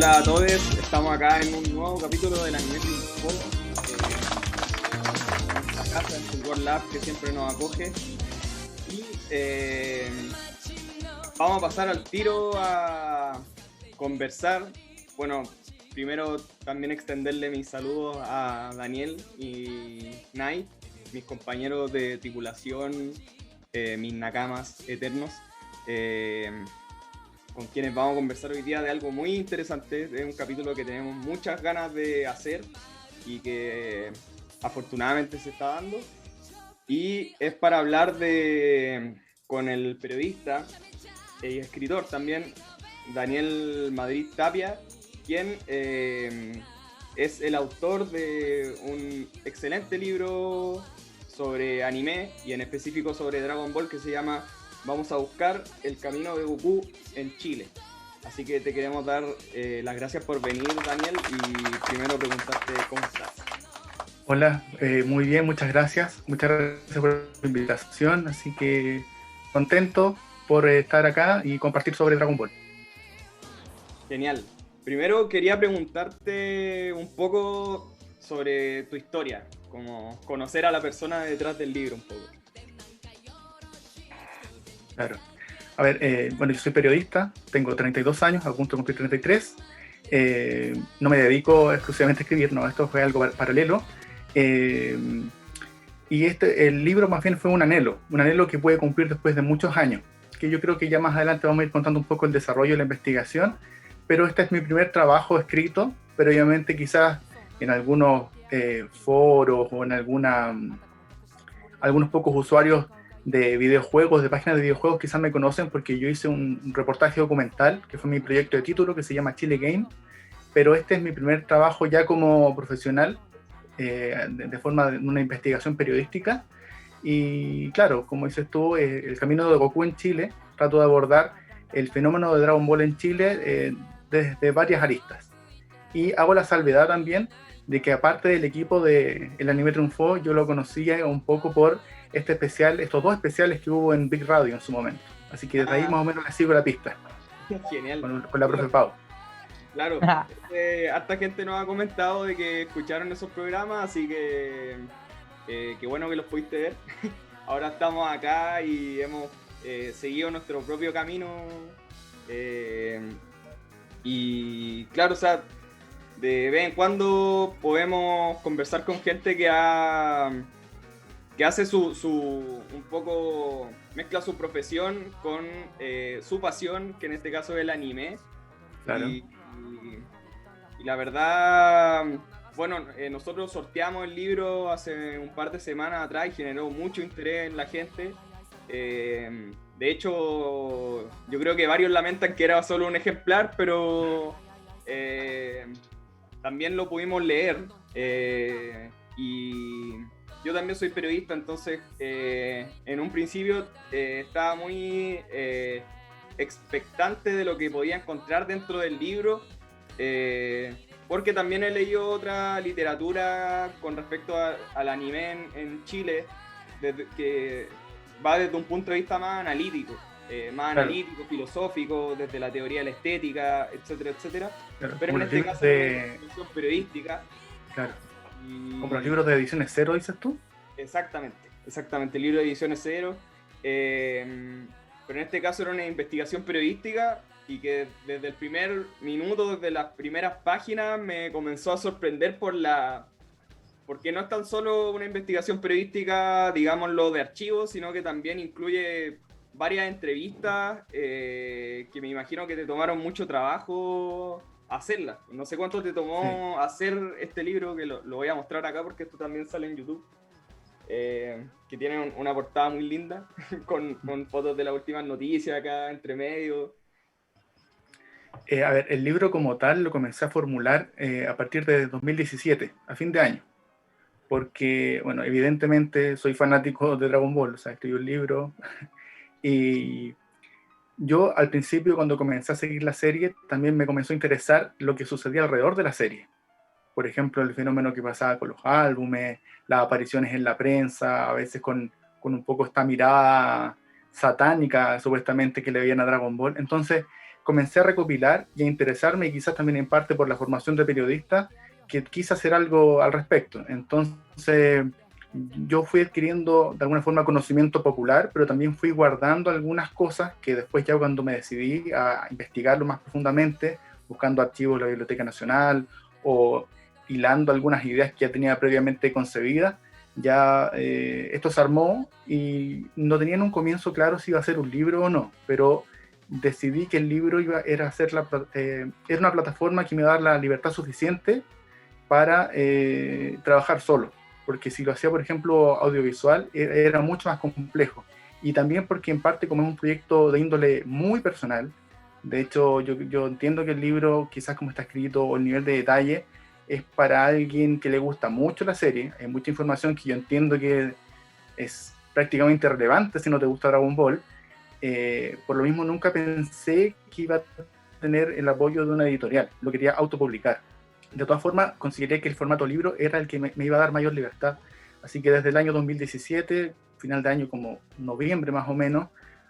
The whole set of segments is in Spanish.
Hola a todos, estamos acá en un nuevo capítulo del Anime Info, la casa en Fulgor Lab que siempre nos acoge. Y vamos a pasar al tiro a conversar. Bueno, primero también extenderle mis saludos a Daniel y Nai, mis compañeros de tripulación, mis nakamas eternos. Con quienes vamos a conversar hoy día de algo muy interesante, de un capítulo que tenemos muchas ganas de hacer y que afortunadamente se está dando. Y es para hablar con el periodista y escritor también, Daniel Madrid Tapia, quien es el autor de un excelente libro sobre anime y en específico sobre Dragon Ball que se llama Vamos a buscar el camino de Goku en Chile. Así que te queremos dar las gracias por venir, Daniel, y primero preguntarte cómo estás. Hola, muy bien, muchas gracias. Muchas gracias por la invitación. Así que contento por estar acá y compartir sobre Dragon Ball. Genial. Primero quería preguntarte un poco sobre tu historia, como conocer a la persona detrás del libro un poco. Claro. A ver, bueno, yo soy periodista, tengo 32 años, a punto de cumplir 33. No me dedico exclusivamente a escribir, no, esto fue algo paralelo. Y el libro más bien fue un anhelo que pude cumplir después de muchos años, que yo creo que ya más adelante vamos a ir contando un poco el desarrollo de la investigación, pero este es mi primer trabajo escrito, pero obviamente quizás en algunos foros o en algunos pocos usuarios de videojuegos, de páginas de videojuegos, quizás me conocen porque yo hice un reportaje documental, que fue mi proyecto de título, que se llama Chile Game, pero este es mi primer trabajo ya como profesional, de forma de una investigación periodística. Y claro, como dices tú, el camino de Goku en Chile, trato de abordar el fenómeno de Dragon Ball en Chile desde varias aristas. Y hago la salvedad también de que aparte del equipo de El Anime Triunfó, yo lo conocía un poco por estos dos especiales que hubo en Big Radio en su momento. Así que desde ahí más o menos le sigo la pista Genial. con la profe Pau. Claro, harta gente nos ha comentado de que escucharon esos programas, así que qué bueno que los pudiste ver. Ahora estamos acá y hemos seguido nuestro propio camino. Y claro, o sea, de vez en cuando podemos conversar con gente que hace un poco, mezcla su profesión con su pasión, que en este caso es el anime. Claro. Y la verdad, bueno, nosotros sorteamos el libro hace un par de semanas atrás y generó mucho interés en la gente. De hecho, yo creo que varios lamentan que era solo un ejemplar, pero también lo pudimos leer. Y yo también soy periodista, entonces en un principio estaba muy expectante de lo que podía encontrar dentro del libro, porque también he leído otra literatura con respecto al anime en Chile, que va desde un punto de vista más analítico, Claro. filosófico, desde la teoría de la estética, etcétera, etcétera. Claro, Pero como en los este libros caso es una de... investigación periodística. Claro, como los Y libros de ediciones cero, dices tú. exactamente, el libro de ediciones cero. Pero en este caso era una investigación periodística y que desde el primer minuto, desde las primeras páginas, me comenzó a sorprender porque no es tan solo una investigación periodística, digámoslo, de archivos, sino que también incluye varias entrevistas que me imagino que te tomaron mucho trabajo hacerlas. No sé cuánto te tomó Sí. hacer este libro, que lo voy a mostrar acá porque esto también sale en YouTube. Que tiene una portada muy linda con fotos de las últimas noticias acá entre medio. A ver, el libro como tal lo comencé a formular a partir de 2017, a fin de año, porque, bueno, evidentemente soy fanático de Dragon Ball, o sea, escribí un libro y yo al principio cuando comencé a seguir la serie también me comenzó a interesar lo que sucedía alrededor de la serie. Por ejemplo, el fenómeno que pasaba con los álbumes, las apariciones en la prensa, a veces con un poco esta mirada satánica supuestamente que le veían a Dragon Ball. Entonces comencé a recopilar y a interesarme, y quizás también en parte por la formación de periodista, que quise hacer algo al respecto. Entonces, yo fui adquiriendo de alguna forma conocimiento popular, pero también fui guardando algunas cosas que después, ya cuando me decidí a investigarlo más profundamente, buscando archivos de la Biblioteca Nacional o hilando algunas ideas que ya tenía previamente concebidas, ya esto se armó, y no tenía en un comienzo claro si iba a ser un libro o no, pero decidí que el libro era una plataforma que me iba a dar la libertad suficiente para trabajar solo, porque si lo hacía, por ejemplo, audiovisual, era mucho más complejo. Y también porque en parte, como es un proyecto de índole muy personal, de hecho yo entiendo que el libro, quizás como está escrito o el nivel de detalle, es para alguien que le gusta mucho la serie. Hay mucha información que yo entiendo que es prácticamente irrelevante si no te gusta Dragon Ball. Por lo mismo nunca pensé que iba a tener el apoyo de una editorial, lo quería autopublicar. De todas formas, consideré que el formato libro era el que me iba a dar mayor libertad. Así que desde el año 2017, final de año como noviembre más o menos,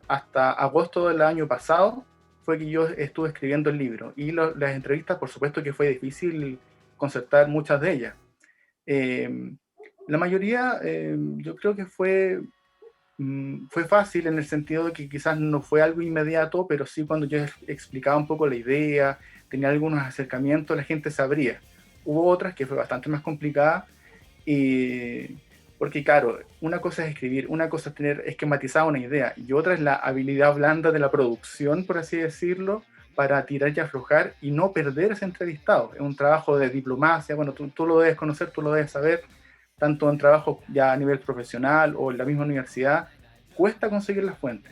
hasta agosto del año pasado, fue que yo estuve escribiendo el libro. Y las entrevistas, por supuesto que fue difícil concertar muchas de ellas. Eh, la mayoría, yo creo que fue fácil, en el sentido de que quizás no fue algo inmediato, pero sí cuando yo explicaba un poco la idea, tenía algunos acercamientos, la gente sabría. Hubo otras que fue bastante más complicada, porque claro, una cosa es escribir, una cosa es tener esquematizada una idea, y otra es la habilidad blanda de la producción, por así decirlo, para tirar y aflojar y no perder ese entrevistado. Es un trabajo de diplomacia, bueno, tú lo debes conocer, tú lo debes saber, tanto en trabajo ya a nivel profesional o en la misma universidad, cuesta conseguir las fuentes.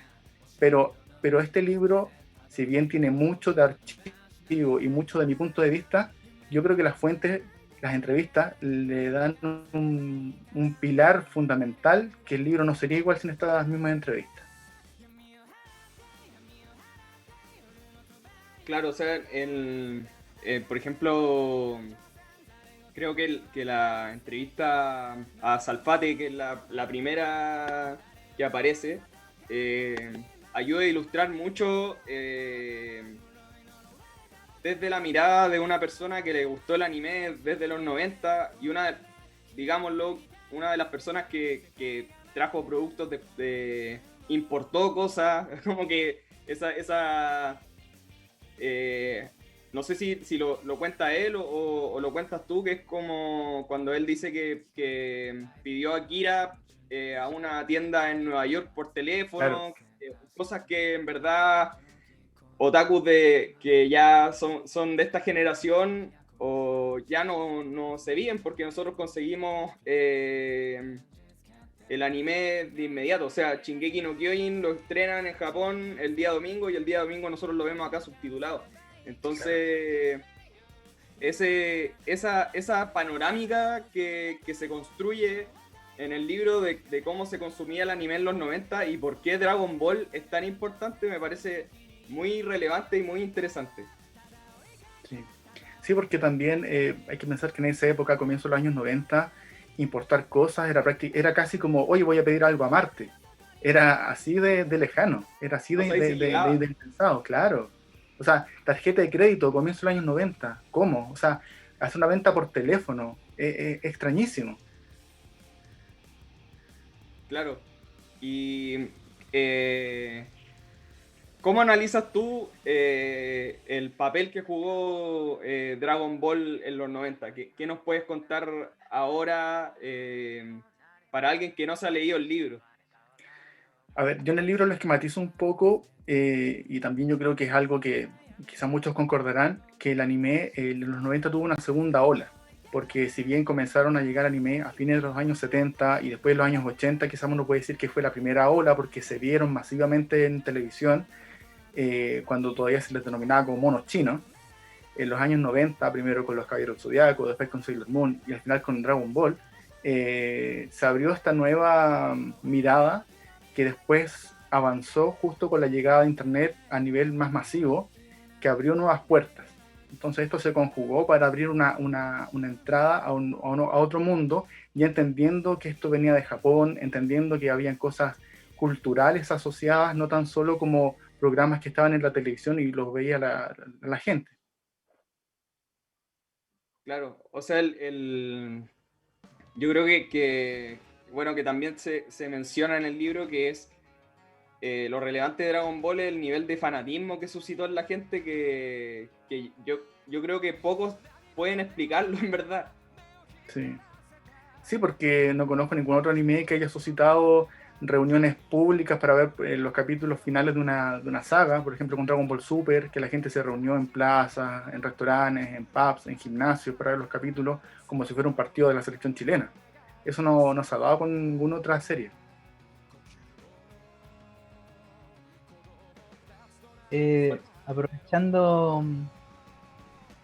Pero este libro, si bien tiene mucho de archivo y mucho de mi punto de vista, yo creo que las fuentes, las entrevistas, le dan un pilar fundamental, que el libro no sería igual sin estas mismas entrevistas. Claro, o sea, por ejemplo, creo que, que la entrevista a Salfate, que es la primera que aparece, ayuda a ilustrar mucho desde la mirada de una persona que le gustó el anime desde los 90, y digámoslo, una de las personas que trajo productos importó cosas, como que esa no sé si lo cuenta él o lo cuentas tú, que es como cuando él dice que pidió a Kira a una tienda en Nueva York por Claro, teléfono, cosas que en verdad otakus que ya son de esta generación o ya no se viven, porque nosotros conseguimos el anime de inmediato. O sea, Shingeki no Kyojin lo estrenan en Japón el día domingo, y el día domingo nosotros lo vemos acá subtitulado. claro. Entonces, esa panorámica que se construye en el libro de cómo se consumía el anime en los 90 y por qué Dragon Ball es tan importante, me parece muy relevante y muy interesante. Sí, sí, porque también hay que pensar que en esa época, a comienzos de los años 90, importar cosas era casi como, oye, voy a pedir algo a Marte. Era así de lejano, era así O sea, y se de llegaba. impensado, claro. O sea, tarjeta de crédito, comienzo de los años 90, ¿cómo? O sea, hacer una venta por teléfono, extrañísimo. Claro. Y eh, ¿cómo analizas tú el papel que jugó Dragon Ball en los 90? ¿Qué nos puedes contar ahora para alguien que no se ha leído el libro? A ver, yo en el libro lo esquematizo un poco, y también yo creo que es algo que quizás muchos concordarán, que el anime en los 90 tuvo una segunda ola, porque si bien comenzaron a llegar anime a fines de los años 70 y después de los años 80, quizás uno puede decir que fue la primera ola porque se vieron masivamente en televisión, cuando todavía se les denominaba como monos chinos. En los años 90, primero con los Caballeros Zodiaco, después con Sailor Moon y al final con Dragon Ball, se abrió esta nueva mirada que después avanzó justo con la llegada de Internet a nivel más masivo, que abrió nuevas puertas. Entonces esto se conjugó para abrir una entrada a otro mundo, y entendiendo que esto venía de Japón, entendiendo que habían cosas culturales asociadas, no tan solo como programas que estaban en la televisión y los veía la gente. Claro, o sea, yo creo bueno, que también se menciona en el libro que es lo relevante de Dragon Ball es el nivel de fanatismo que suscitó en la gente que yo creo que pocos pueden explicarlo en verdad. Sí. Sí, porque no conozco ningún otro anime que haya suscitado reuniones públicas para ver los capítulos finales de una saga, por ejemplo con Dragon Ball Super, que la gente se reunió en plazas, en restaurantes, en pubs, en gimnasios para ver los capítulos como si fuera un partido de la selección chilena. Eso no se ha dado con ninguna otra serie. Aprovechando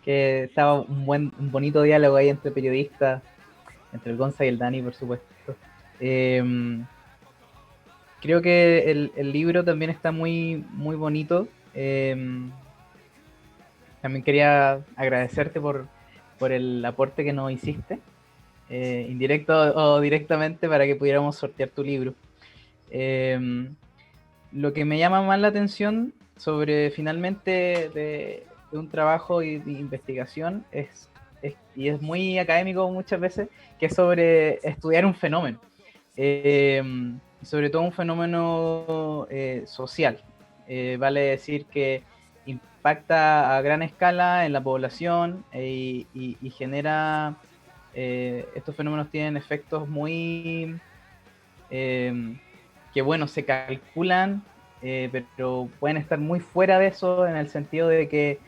que estaba un bonito diálogo ahí entre periodistas, entre el Gonza y el Dani, por supuesto. Creo que el libro también está muy, muy bonito. También quería agradecerte por el aporte que nos hiciste, indirecto o directamente, para que pudiéramos sortear tu libro. Lo que me llama más la atención sobre finalmente de un trabajo de investigación y es muy académico muchas veces, que es sobre estudiar un fenómeno. Sobre todo un fenómeno social. Vale decir que impacta a gran escala en la población y genera... estos fenómenos tienen efectos muy... que bueno, se calculan, pero pueden estar muy fuera de eso, en el sentido de que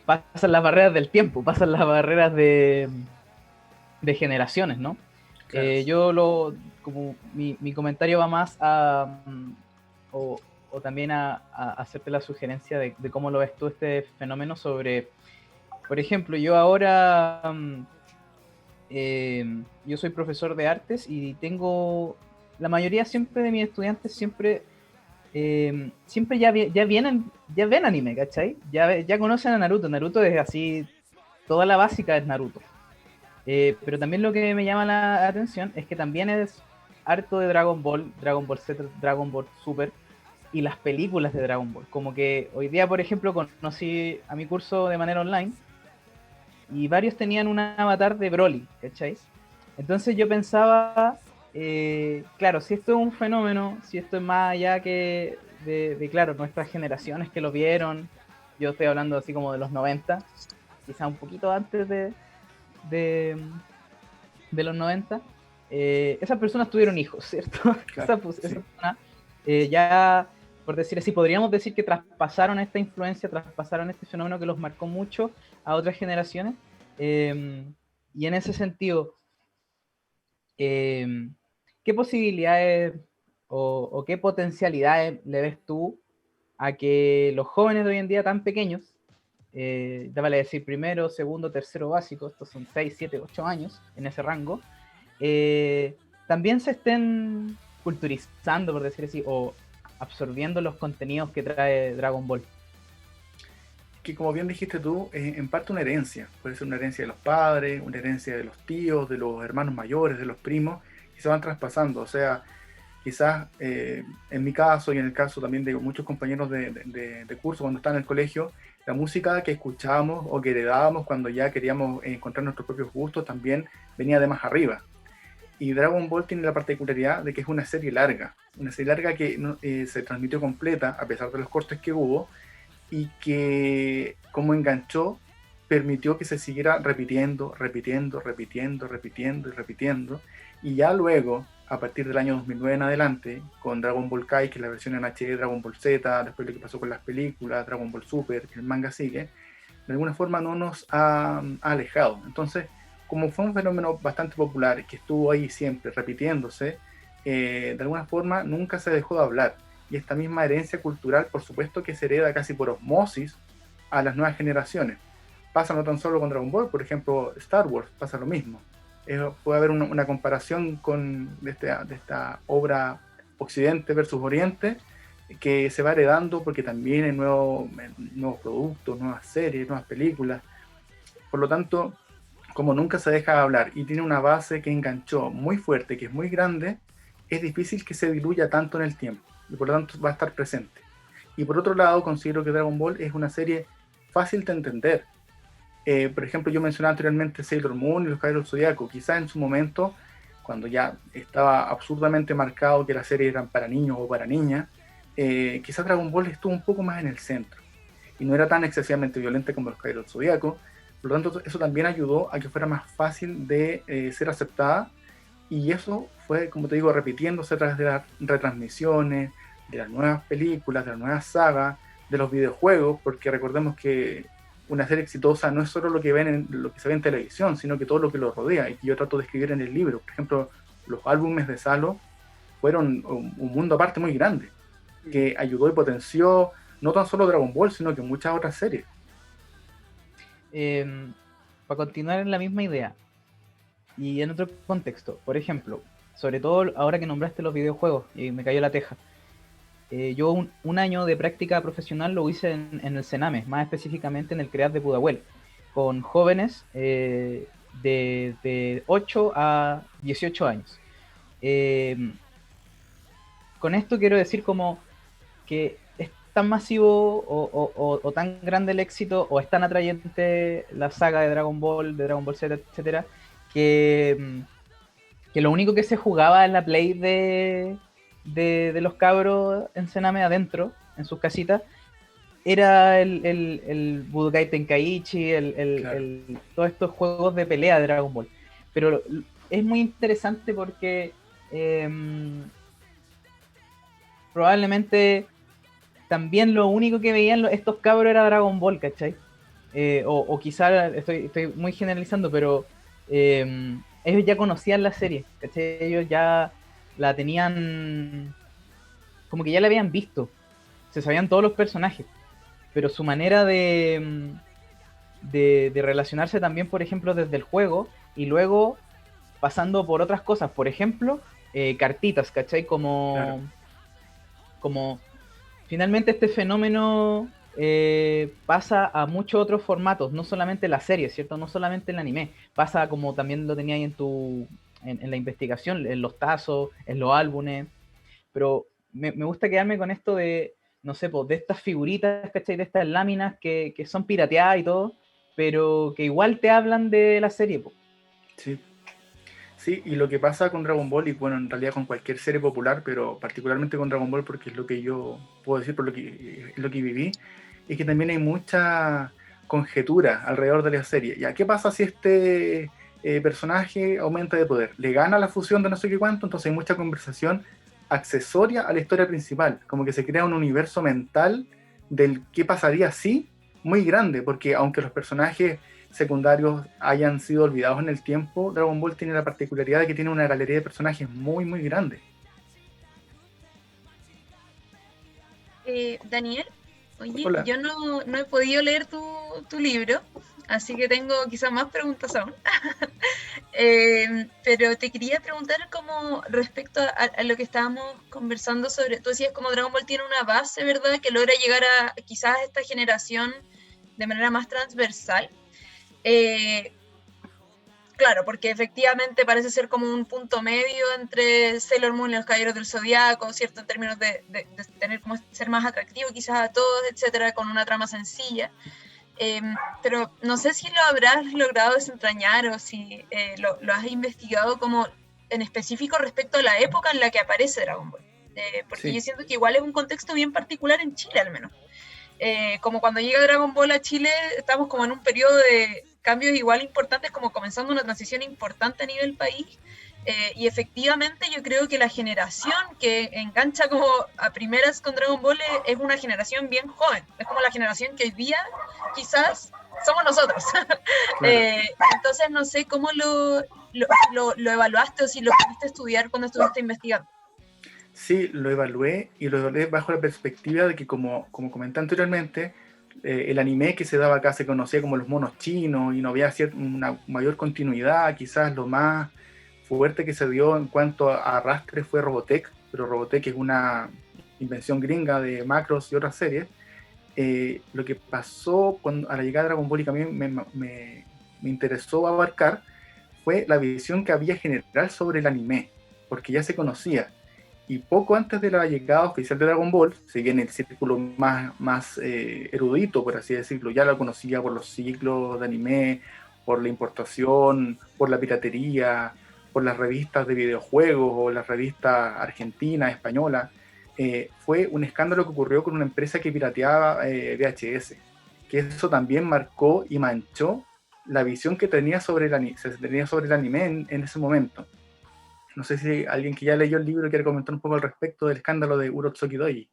pasan las barreras del tiempo, pasan las barreras de generaciones, ¿no? Claro. Como mi comentario va más a, o también a hacerte la sugerencia de cómo lo ves tú este fenómeno sobre, por ejemplo, yo ahora, yo soy profesor de artes y tengo, la mayoría siempre de mis estudiantes siempre ya ven anime, ¿cachai? Ya conocen a Naruto. Naruto es así, toda la básica es Naruto. Pero también lo que me llama la atención es que también es harto de Dragon Ball, Dragon Ball Z, Dragon Ball Super y las películas de Dragon Ball. Como que hoy día, por ejemplo, conocí a mi curso de manera online y varios tenían un avatar de Broly, ¿cachai? Entonces yo pensaba, claro, si esto es un fenómeno, si esto es más allá que claro, nuestras generaciones que lo vieron, yo estoy hablando así como de los 90, quizá un poquito antes de los 90, esas personas tuvieron hijos, ¿cierto? Claro, esa persona, ya, por decir así, podríamos decir que traspasaron esta influencia, traspasaron este fenómeno que los marcó mucho a otras generaciones, y en ese sentido, ¿qué posibilidades o qué potencialidades le ves tú a que los jóvenes de hoy en día tan pequeños, te vale decir primero, segundo, tercero básico, estos son 6, 7, 8 años en ese rango, también se estén culturizando, por decir así, o absorbiendo los contenidos que trae Dragon Ball? Que como bien dijiste tú, es en parte una herencia. Puede ser una herencia de los padres, una herencia de los tíos, de los hermanos mayores, de los primos, que se van traspasando. O sea, quizás en mi caso y en el caso también de muchos compañeros de curso cuando estaban en el colegio, la música que escuchábamos o que heredábamos cuando ya queríamos encontrar nuestros propios gustos también venía de más arriba. Y Dragon Ball tiene la particularidad de que es una serie larga que se transmitió completa a pesar de los cortes que hubo, y que como enganchó permitió que se siguiera repitiendo, y ya luego, a partir del año 2009 en adelante, con Dragon Ball Kai, que es la versión en HD de Dragon Ball Z, después lo que pasó con las películas, Dragon Ball Super, que el manga sigue, de alguna forma no nos ha alejado. Entonces, como fue un fenómeno bastante popular, que estuvo ahí siempre repitiéndose, de alguna forma nunca se dejó de hablar. Y esta misma herencia cultural, por supuesto, que se hereda casi por osmosis a las nuevas generaciones. Pasa no tan solo con Dragon Ball, por ejemplo, Star Wars pasa lo mismo. Puede haber una comparación de esta obra Occidente versus Oriente, que se va heredando porque también hay nuevos productos, nuevas series, nuevas películas. Por lo tanto, como nunca se deja de hablar y tiene una base que enganchó muy fuerte, que es muy grande, es difícil que se diluya tanto en el tiempo. Y por lo tanto va a estar presente. Y por otro lado, considero que Dragon Ball es una serie fácil de entender. Por ejemplo, yo mencionaba anteriormente Sailor Moon y los Caballeros del Zodiaco. Quizás en su momento, cuando ya estaba absurdamente marcado que las series eran para niños o para niñas, quizás Dragon Ball estuvo un poco más en el centro y no era tan excesivamente violenta como los Caballeros del Zodiaco. Por lo tanto, eso también ayudó a que fuera más fácil de ser aceptada, y eso fue, como te digo, repitiéndose a través de las retransmisiones, de las nuevas películas, de las nuevas sagas, de los videojuegos, porque recordemos que una serie exitosa no es solo lo que ven lo que se ve en televisión, sino que todo lo que lo rodea, y que yo trato de escribir en el libro. Por ejemplo, los álbumes de Salo fueron un mundo aparte muy grande, que ayudó y potenció no tan solo Dragon Ball, sino que muchas otras series. Para continuar en la misma idea y en otro contexto, por ejemplo, sobre todo ahora que nombraste los videojuegos y me cayó la teja, yo un año de práctica profesional lo hice en el Sename, más específicamente en el CREAT de Pudahuel, con jóvenes de 8 a 18 años. Con esto quiero decir como que es tan masivo o tan grande el éxito, o es tan atrayente la saga de Dragon Ball, de Dragon Ball Z, etcétera, que lo único que se jugaba en la Play de los cabros en Sename adentro, en sus casitas, era el Budokai Tenkaichi, Claro. todos estos juegos de pelea de Dragon Ball. Pero es muy interesante porque probablemente también lo único que veían estos cabros era Dragon Ball, ¿cachai? O quizá estoy muy generalizando, pero ellos ya conocían la serie, ¿cachai? Ellos ya la tenían, como que ya la habían visto, se sabían todos los personajes, pero su manera de relacionarse también, por ejemplo, desde el juego, y luego pasando por otras cosas, por ejemplo, cartitas, ¿cachai? Claro. Como finalmente este fenómeno pasa a muchos otros formatos, no solamente la serie, ¿cierto? No solamente el anime, pasa como también lo tenía ahí en la investigación, en los tazos, en los álbumes, pero me gusta quedarme con esto de, no sé, pues, de estas figuritas, ¿cachai? De estas láminas que son pirateadas y todo, pero que igual te hablan de la serie, pues. Sí. Sí, y lo que pasa con Dragon Ball, y bueno, en realidad con cualquier serie popular, pero particularmente con Dragon Ball, porque es lo que yo puedo decir, por lo que viví, es que también hay mucha conjetura alrededor de la serie. ¿Ya qué pasa si este personaje aumenta de poder? ¿Le gana la fusión de no sé qué cuánto? Entonces hay mucha conversación accesoria a la historia principal, como que se crea un universo mental del qué pasaría si, muy grande, porque aunque los personajes secundarios hayan sido olvidados en el tiempo, Dragon Ball tiene la particularidad de que tiene una galería de personajes muy, muy grande. Daniel, oye, Hola. yo no he podido leer tu libro, así que tengo quizás más preguntas aún. Pero te quería preguntar como respecto a lo que estábamos conversando sobre, tú decías como Dragon Ball tiene una base, ¿verdad? Que logra llegar a quizás a esta generación de manera más transversal. Eh, Claro, porque efectivamente parece ser como un punto medio entre Sailor Moon y los Caballeros del Zodiaco, ¿cierto? En términos de tener como ser más atractivo quizás a todos, etcétera, con una trama sencilla. Pero no sé si lo habrás logrado desentrañar o si lo has investigado como en específico respecto a la época en la que aparece Dragon Ball. Porque yo Sí, siento que igual es un contexto bien particular en Chile al menos. Como cuando llega Dragon Ball a Chile, estamos como en un periodo de cambios igual importantes, como comenzando una transición importante a nivel país. Y efectivamente yo creo que la generación que engancha como a primeras con Dragon Ball es una generación bien joven. Es como la generación que hoy día quizás somos nosotros. claro. Entonces no sé cómo lo evaluaste o si lo pudiste estudiar cuando estuviste investigando. Sí, lo evalué, y lo evalué bajo la perspectiva de que, como comenté anteriormente, el anime que se daba acá se conocía como los monos chinos y no había una mayor continuidad. Quizás lo más fuerte que se dio en cuanto a arrastre fue Robotech, pero Robotech es una invención gringa de Macros y otras series. Lo que pasó a la llegada de Dragon Ball, y que a mí me interesó abarcar, fue la visión que había general sobre el anime, porque ya se conocía. Y poco antes de la llegada oficial de Dragon Ball, si bien el círculo más erudito, por así decirlo, ya la conocía por los ciclos de anime, por la importación, por la piratería, por las revistas de videojuegos o las revistas argentinas, españolas, fue un escándalo que ocurrió con una empresa que pirateaba VHS, que eso también marcó y manchó la visión que se tenía sobre el anime en ese momento. No sé si alguien que ya leyó el libro quiere comentar un poco al respecto del escándalo de Urotsuki Doji,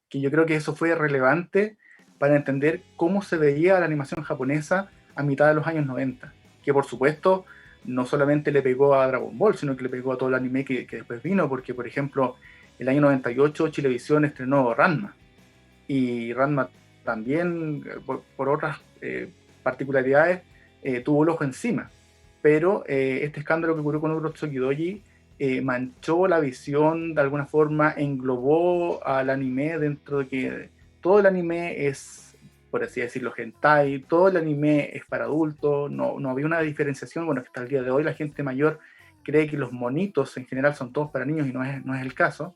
que yo creo que eso fue relevante para entender cómo se veía la animación japonesa a mitad de los años 90, que por supuesto no solamente le pegó a Dragon Ball, sino que le pegó a todo el anime que después vino, porque por ejemplo, el año 98 Chilevisión estrenó Ranma, y Ranma también, por otras particularidades, tuvo el ojo encima. Pero este escándalo que ocurrió con Urotsuki Doji manchó la visión, de alguna forma englobó al anime dentro de que todo el anime es, por así decirlo, hentai, todo el anime es para adultos, no había una diferenciación. Bueno, hasta el día de hoy la gente mayor cree que los monitos en general son todos para niños y no es el caso,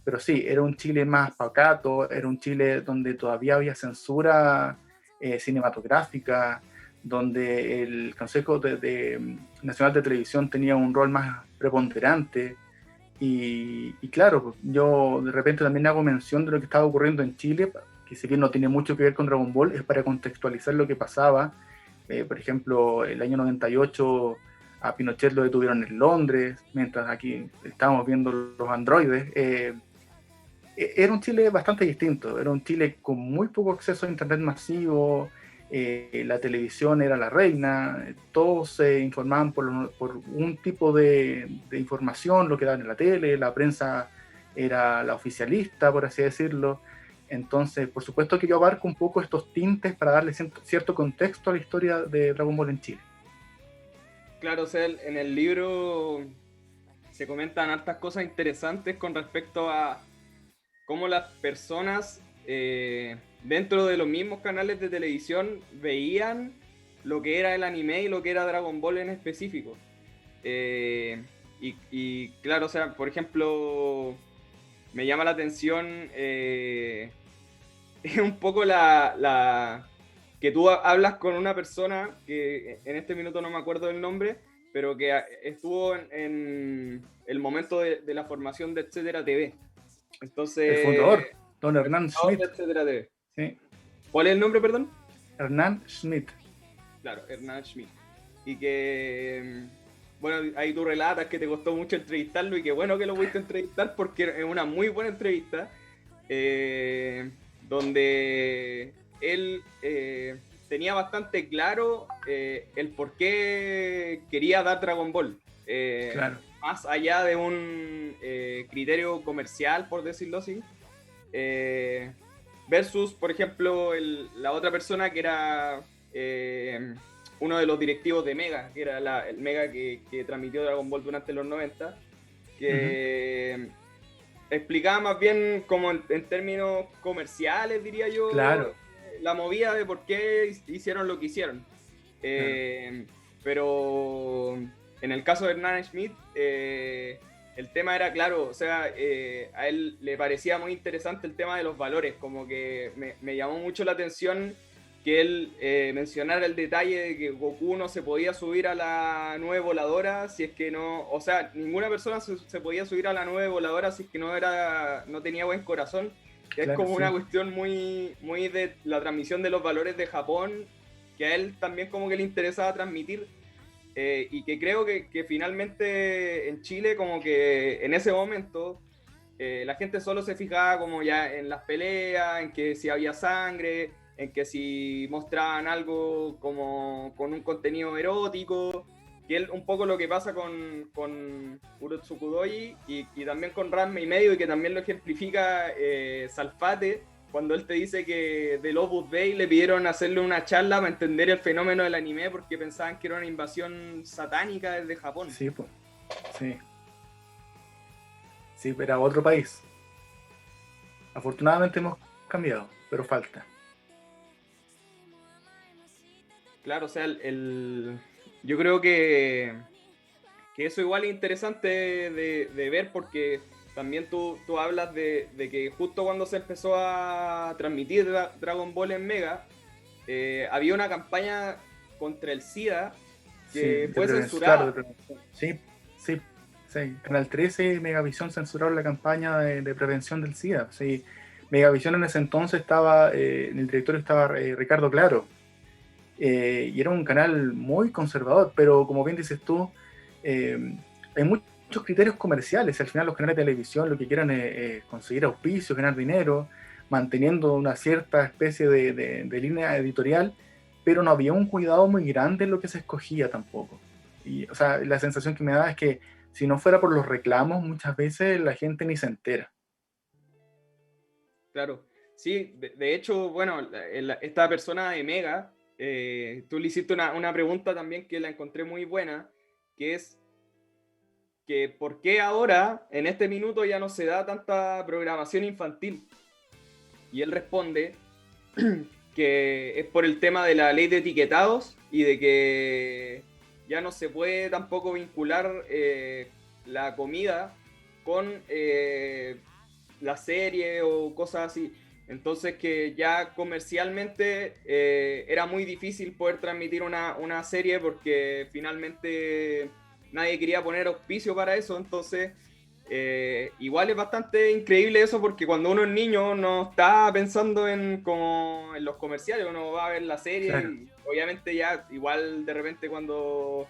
pero sí, era un Chile más pacato, era un Chile donde todavía había censura cinematográfica, donde el Consejo Nacional de Televisión tenía un rol más preponderante. Y claro, yo de repente también hago mención de lo que estaba ocurriendo en Chile, que si bien no tiene mucho que ver con Dragon Ball, es para contextualizar lo que pasaba. Por ejemplo, el año 98 a Pinochet lo detuvieron en Londres, mientras aquí estábamos viendo los androides. Era un Chile bastante distinto, era un Chile con muy poco acceso a internet masivo, la televisión era la reina, todos se informaban por un tipo de información, lo que daban en la tele, la prensa era la oficialista, por así decirlo. Entonces, por supuesto que yo abarco un poco estos tintes para darle cierto contexto a la historia de Dragon Ball en Chile. Claro, o sea, en el libro se comentan hartas cosas interesantes con respecto a cómo las personas dentro de los mismos canales de televisión veían lo que era el anime y lo que era Dragon Ball en específico. Y claro, o sea, por ejemplo, me llama la atención un poco que tú hablas con una persona que en este minuto no me acuerdo del nombre, pero que estuvo en el momento de la formación de Etcétera TV. Entonces, el fundador, don Hernán Schmidt. Sí. ¿Cuál es el nombre, perdón? Hernán Schmidt. Claro, Hernán Schmidt. Y que, bueno, ahí tú relatas que te costó mucho entrevistarlo y que bueno que lo pudiste entrevistar porque es una muy buena entrevista donde él tenía bastante claro el por qué quería dar Dragon Ball. Claro. Más allá de un criterio comercial, por decirlo así, versus, por ejemplo, la otra persona que era uno de los directivos de Mega, que era el Mega que transmitió Dragon Ball durante los 90, que explicaba más bien como en términos comerciales, diría yo, claro, la movida de por qué hicieron lo que hicieron. Claro. Pero en el caso de Hernán Schmidt, el tema era claro, o sea, a él le parecía muy interesante el tema de los valores, como que me llamó mucho la atención que él mencionara el detalle de que Goku no se podía subir a la nube voladora si es que no, o sea, ninguna persona se podía subir a la nube voladora si es que no tenía buen corazón, que claro, es como una cuestión muy, muy de la transmisión de los valores de Japón, que a él también como que le interesaba transmitir. Y que creo que finalmente en Chile como que en ese momento la gente solo se fijaba como ya en las peleas, en que si había sangre, en que si mostraban algo como con un contenido erótico, que es un poco lo que pasa con Urotsuki Doji y también con Ranma y medio, y que también lo ejemplifica Salfate, cuando él te dice que del Opus Dei le pidieron hacerle una charla para entender el fenómeno del anime porque pensaban que era una invasión satánica desde Japón. Sí, pues. Sí. Sí, pero a otro país. Afortunadamente hemos cambiado, pero falta. Claro, o sea, yo creo que eso igual es interesante de ver porque también tú hablas de que justo cuando se empezó a transmitir Dragon Ball en Mega, había una campaña contra el SIDA que fue censurada. Claro, sí. Canal 13 y Megavisión censuraron la campaña de prevención del SIDA. Sí, Megavisión en ese entonces estaba, en el directorio estaba Ricardo Claro. Y era un canal muy conservador, pero como bien dices tú, hay muchos criterios comerciales. Al final los canales de televisión lo que quieren es conseguir auspicios, ganar dinero, manteniendo una cierta especie de línea editorial, pero no había un cuidado muy grande en lo que se escogía tampoco. Y, o sea, la sensación que me da es que si no fuera por los reclamos, muchas veces la gente ni se entera. Claro, sí, de hecho, bueno, esta persona de Mega, tú le hiciste una pregunta también que la encontré muy buena, que es que ¿por qué ahora, en este minuto, ya no se da tanta programación infantil? Y él responde que es por el tema de la ley de etiquetados y de que ya no se puede tampoco vincular la comida con la serie o cosas así. Entonces que ya comercialmente era muy difícil poder transmitir una serie porque finalmente nadie quería poner auspicio para eso. Entonces igual es bastante increíble eso porque cuando uno es niño no está pensando en los comerciales, uno va a ver la serie. Claro. Y obviamente ya igual de repente cuando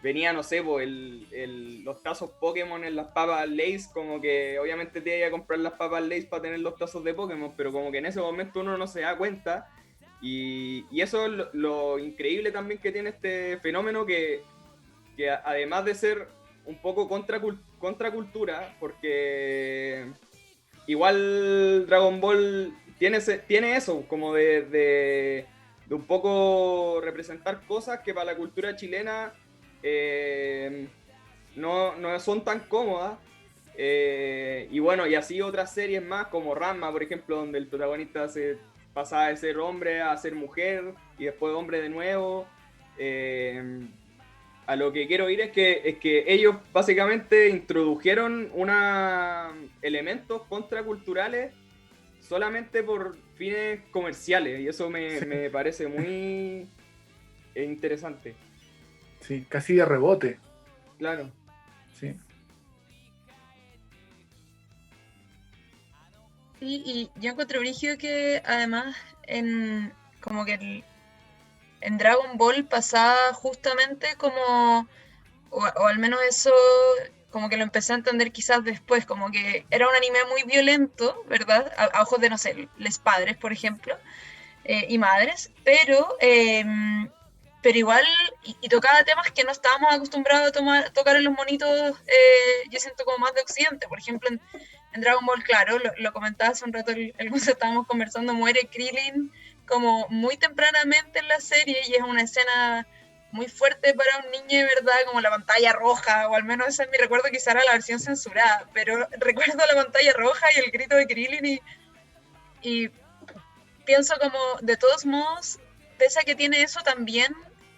venía, no sé, los tazos Pokémon en las papas Lay's, como que obviamente te iba a comprar las papas Lay's para tener los tazos de Pokémon, pero como que en ese momento uno no se da cuenta. Y eso es lo increíble también que tiene este fenómeno que además de ser un poco contracultura, porque igual Dragon Ball tiene eso, como de un poco representar cosas que para la cultura chilena no son tan cómodas. Y bueno, y así otras series más como Ranma, por ejemplo, donde el protagonista se pasaba de ser hombre a ser mujer y después hombre de nuevo. A lo que quiero ir es que ellos básicamente introdujeron elementos contraculturales solamente por fines comerciales, y eso me parece muy interesante. Sí, casi de rebote. Claro. Sí. Sí, y yo encuentro brígido que además como que en Dragon Ball pasaba justamente como, o al menos eso como que lo empecé a entender quizás después, como que era un anime muy violento, ¿verdad? A ojos de, no sé, les padres, por ejemplo, y madres, pero igual, y tocaba temas que no estábamos acostumbrados a tocar en los monitos, yo siento como más de Occidente. Por ejemplo, en Dragon Ball, claro, lo comentaba hace un rato, cuando estábamos conversando, muere Krillin como muy tempranamente en la serie, y es una escena muy fuerte para un niño, de verdad, como la pantalla roja, o al menos ese es mi recuerdo, quizá era la versión censurada, pero recuerdo la pantalla roja y el grito de Krillin, y pienso como, de todos modos, pese a que tiene eso, también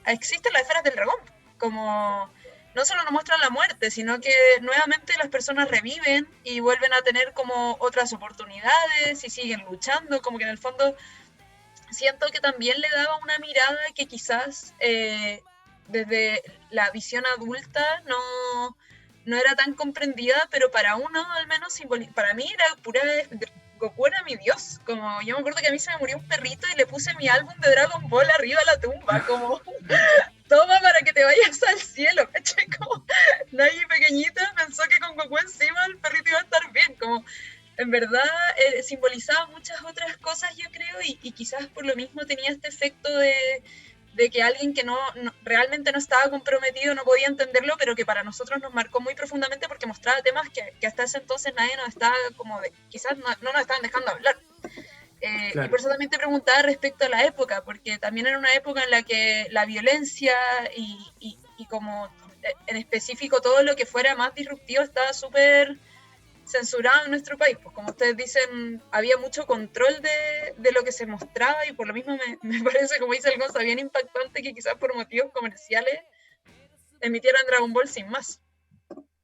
existen las esferas del dragón, como no solo nos muestran la muerte, sino que nuevamente las personas reviven y vuelven a tener como otras oportunidades y siguen luchando, como que en el fondo siento que también le daba una mirada que quizás desde la visión adulta no era tan comprendida, pero para uno al menos, para mí era pura... Goku era mi dios, como yo me acuerdo que a mí se me murió un perrito y le puse mi álbum de Dragon Ball arriba de la tumba, como toma para que te vayas al cielo, ¿cachai? Como nadie pequeñita pensó que con Goku encima el perrito iba a estar bien, como en verdad simbolizaba muchas otras cosas, yo creo, y quizás por lo mismo tenía este efecto de que alguien que realmente no estaba comprometido no podía entenderlo, pero que para nosotros nos marcó muy profundamente porque mostraba temas que hasta ese entonces nadie nos estaba como quizás no nos estaban dejando hablar. Claro. Y por eso también te preguntaba respecto a la época, porque también era una época en la que la violencia y como en específico todo lo que fuera más disruptivo estaba súper censurado en nuestro país. Pues como ustedes dicen, había mucho control de lo que se mostraba, y por lo mismo me parece, como dice el Gonza, bien impactante que quizás por motivos comerciales emitieran Dragon Ball sin más.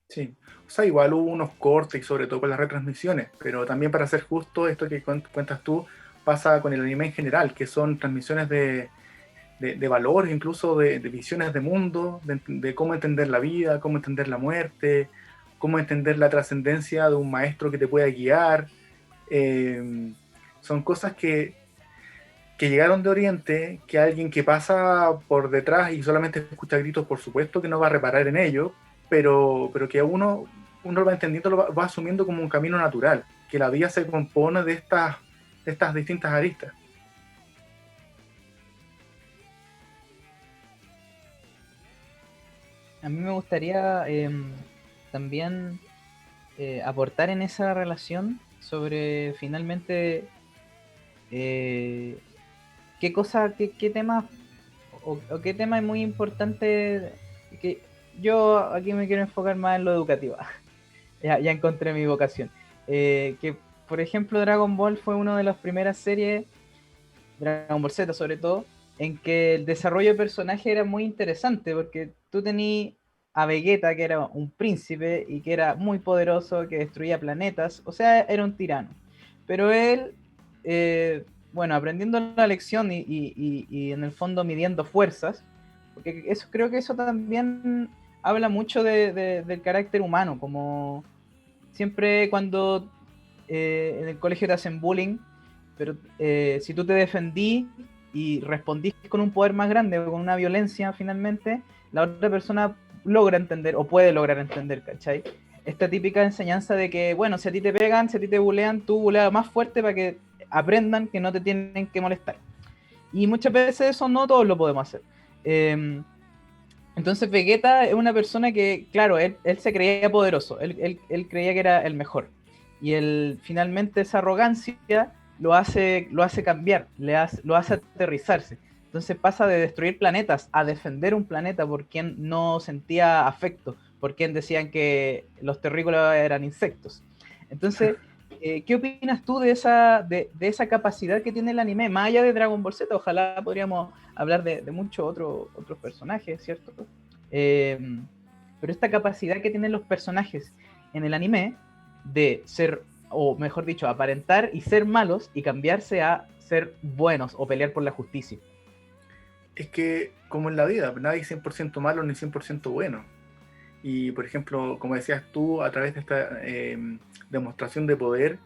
Sí, O sea, igual hubo unos cortes y sobre todo con las retransmisiones, pero también para ser justo, esto que cuentas tú pasa con el anime en general, que son transmisiones de valores, incluso de visiones de mundo, de cómo entender la vida, cómo entender la muerte, cómo entender la trascendencia de un maestro que te pueda guiar. Son cosas que llegaron de Oriente, que alguien que pasa por detrás y solamente escucha gritos, por supuesto que no va a reparar en ello, pero que uno lo va entendiendo, va asumiendo como un camino natural, que la vida se compone de estas distintas aristas. A mí me gustaría también aportar en esa relación sobre finalmente qué cosa, qué tema o qué tema es muy importante. Que yo aquí me quiero enfocar más en lo educativo. Ya encontré mi vocación. Que por ejemplo Dragon Ball fue una de las primeras series, Dragon Ball Z sobre todo, en que el desarrollo de personaje era muy interesante, porque tú tenías a Vegeta, que era un príncipe y que era muy poderoso, que destruía planetas, o sea, era un tirano. Pero él, bueno, aprendiendo la lección y en el fondo midiendo fuerzas, porque eso, creo que eso también habla mucho del carácter humano, como siempre cuando en el colegio te hacen bullying, pero si tú te defendí y respondís con un poder más grande o con una violencia finalmente, la otra persona logra entender o puede lograr entender, ¿cachai? Esta típica enseñanza de que, bueno, si a ti te pegan, si a ti te bulean, tú buleas más fuerte para que aprendan que no te tienen que molestar. Y muchas veces eso no todos lo podemos hacer. Entonces Vegeta es una persona que, claro, él se creía poderoso, él creía que era el mejor. Y finalmente esa arrogancia lo hace cambiar, lo hace aterrizarse. Entonces pasa de destruir planetas a defender un planeta por quien no sentía afecto, por quien decían que los terrícolas eran insectos. Entonces, ¿qué opinas tú de esa capacidad que tiene el anime? Más allá de Dragon Ball Z, ojalá podríamos hablar de muchos otros personajes, ¿cierto? Pero esta capacidad que tienen los personajes en el anime de ser, o mejor dicho, aparentar y ser malos y cambiarse a ser buenos o pelear por la justicia. Es que, como en la vida, nadie es 100% malo ni 100% bueno. Y, por ejemplo, como decías tú, a través de esta demostración de poder,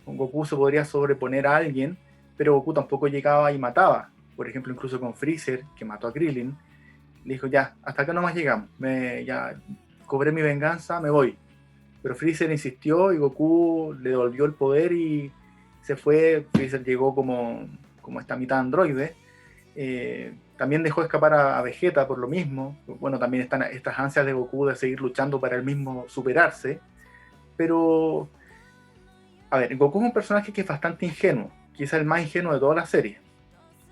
Goku se podría sobreponer a alguien, pero Goku tampoco llegaba y mataba. Por ejemplo, incluso con Freezer, que mató a Krillin, le dijo, ya, hasta acá nomás llegamos, ya cobré mi venganza, me voy. Pero Freezer insistió y Goku le devolvió el poder y se fue. Freezer llegó como esta mitad androide. También dejó escapar a Vegeta por lo mismo. Bueno, también están estas ansias de Goku de seguir luchando para él mismo superarse. Pero, a ver, Goku es un personaje que es bastante ingenuo, quizás el más ingenuo de toda la serie.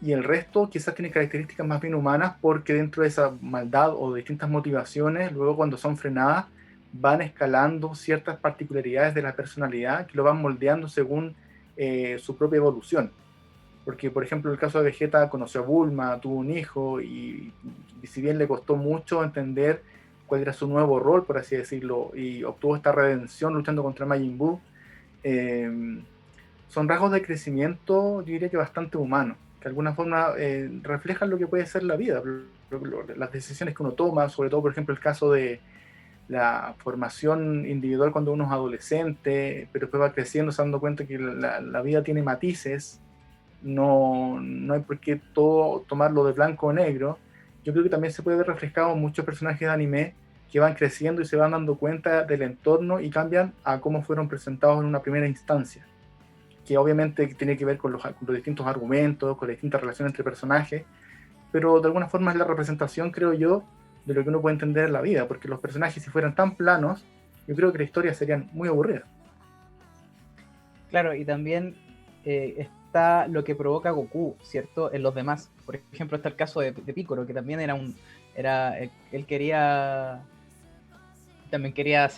Y el resto quizás tiene características más bien humanas porque dentro de esa maldad o de distintas motivaciones, luego cuando son frenadas, van escalando ciertas particularidades de la personalidad que lo van moldeando según su propia evolución. Porque, por ejemplo, en el caso de Vegeta conoció a Bulma, tuvo un hijo y si bien le costó mucho entender cuál era su nuevo rol, por así decirlo, y obtuvo esta redención luchando contra Majin Buu, son rasgos de crecimiento, yo diría que bastante humanos, que de alguna forma reflejan lo que puede ser la vida, las decisiones que uno toma, sobre todo, por ejemplo, el caso de la formación individual cuando uno es adolescente, pero después va creciendo, se dando cuenta que la vida tiene matices, no hay por qué todo tomarlo de blanco o negro. Yo creo que también se puede ver reflejado en muchos personajes de anime que van creciendo y se van dando cuenta del entorno y cambian a cómo fueron presentados en una primera instancia, que obviamente tiene que ver con los distintos argumentos, con las distintas relaciones entre personajes, pero de alguna forma es la representación, creo yo, de lo que uno puede entender en la vida, porque los personajes, si fueran tan planos, yo creo que las historias serían muy aburridas. Claro, y también está lo que provoca Goku, ¿cierto? En los demás. Por ejemplo, está el caso de Piccolo, que también él también quería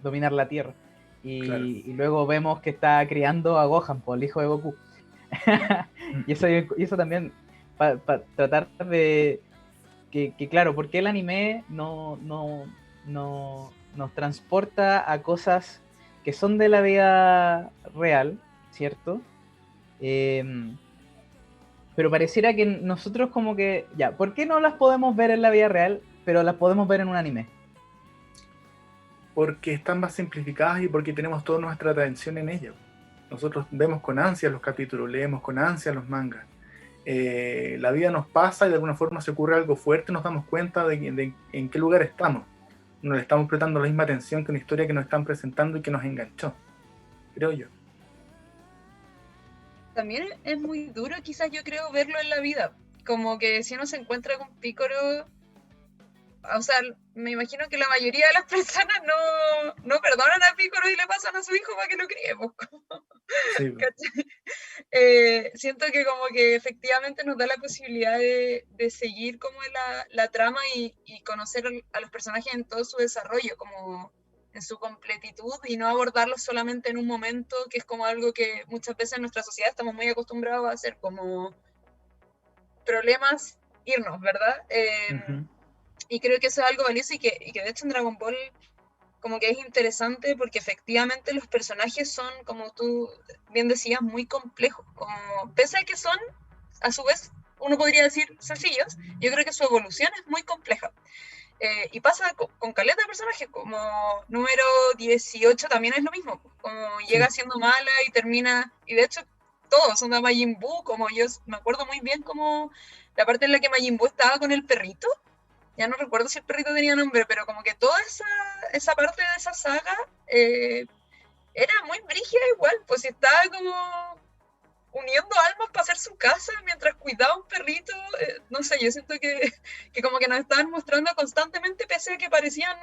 dominar la Tierra. Claro. Y luego vemos que está criando a Gohan, el hijo de Goku. y eso también, para tratar de... Que claro, ¿por qué el anime no nos transporta a cosas que son de la vida real, ¿cierto? Pero pareciera que nosotros como que, ya, ¿por qué no las podemos ver en la vida real, pero las podemos ver en un anime? Porque están más simplificadas y porque tenemos toda nuestra atención en ellas. Nosotros vemos con ansia los capítulos, leemos con ansia los mangas. La vida nos pasa y de alguna forma se ocurre algo fuerte, nos damos cuenta de en qué lugar estamos. No le estamos prestando la misma atención que una historia que nos están presentando y que nos enganchó, creo yo. También es muy duro, quizás yo creo, verlo en la vida. Como que si uno se encuentra con Picoro, o sea, me imagino que la mayoría de las personas no perdonan a Picoro y le pasan a su hijo para que lo críe. Sí. Siento que como que efectivamente nos da la posibilidad de seguir como la trama y conocer a los personajes en todo su desarrollo, como en su completitud, y no abordarlos solamente en un momento, que es como algo que muchas veces en nuestra sociedad estamos muy acostumbrados a hacer, como problemas, irnos, ¿verdad? Uh-huh. Y creo que eso es algo valioso y que de hecho en Dragon Ball como que es interesante porque efectivamente los personajes son, como tú bien decías, muy complejos. Como, pese a que son, a su vez, uno podría decir sencillos, yo creo que su evolución es muy compleja. Y pasa con caleta de personajes, como número 18 también es lo mismo, como llega siendo mala y termina, y de hecho todos son de Majin Buu, como yo me acuerdo muy bien como la parte en la que Majin Buu estaba con el perrito, ya no recuerdo si el perrito tenía nombre, pero como que toda esa parte de esa saga era muy brígida igual, pues estaba como uniendo almas para hacer su casa mientras cuidaba un perrito, no sé, yo siento que como que nos estaban mostrando constantemente, pese a que parecían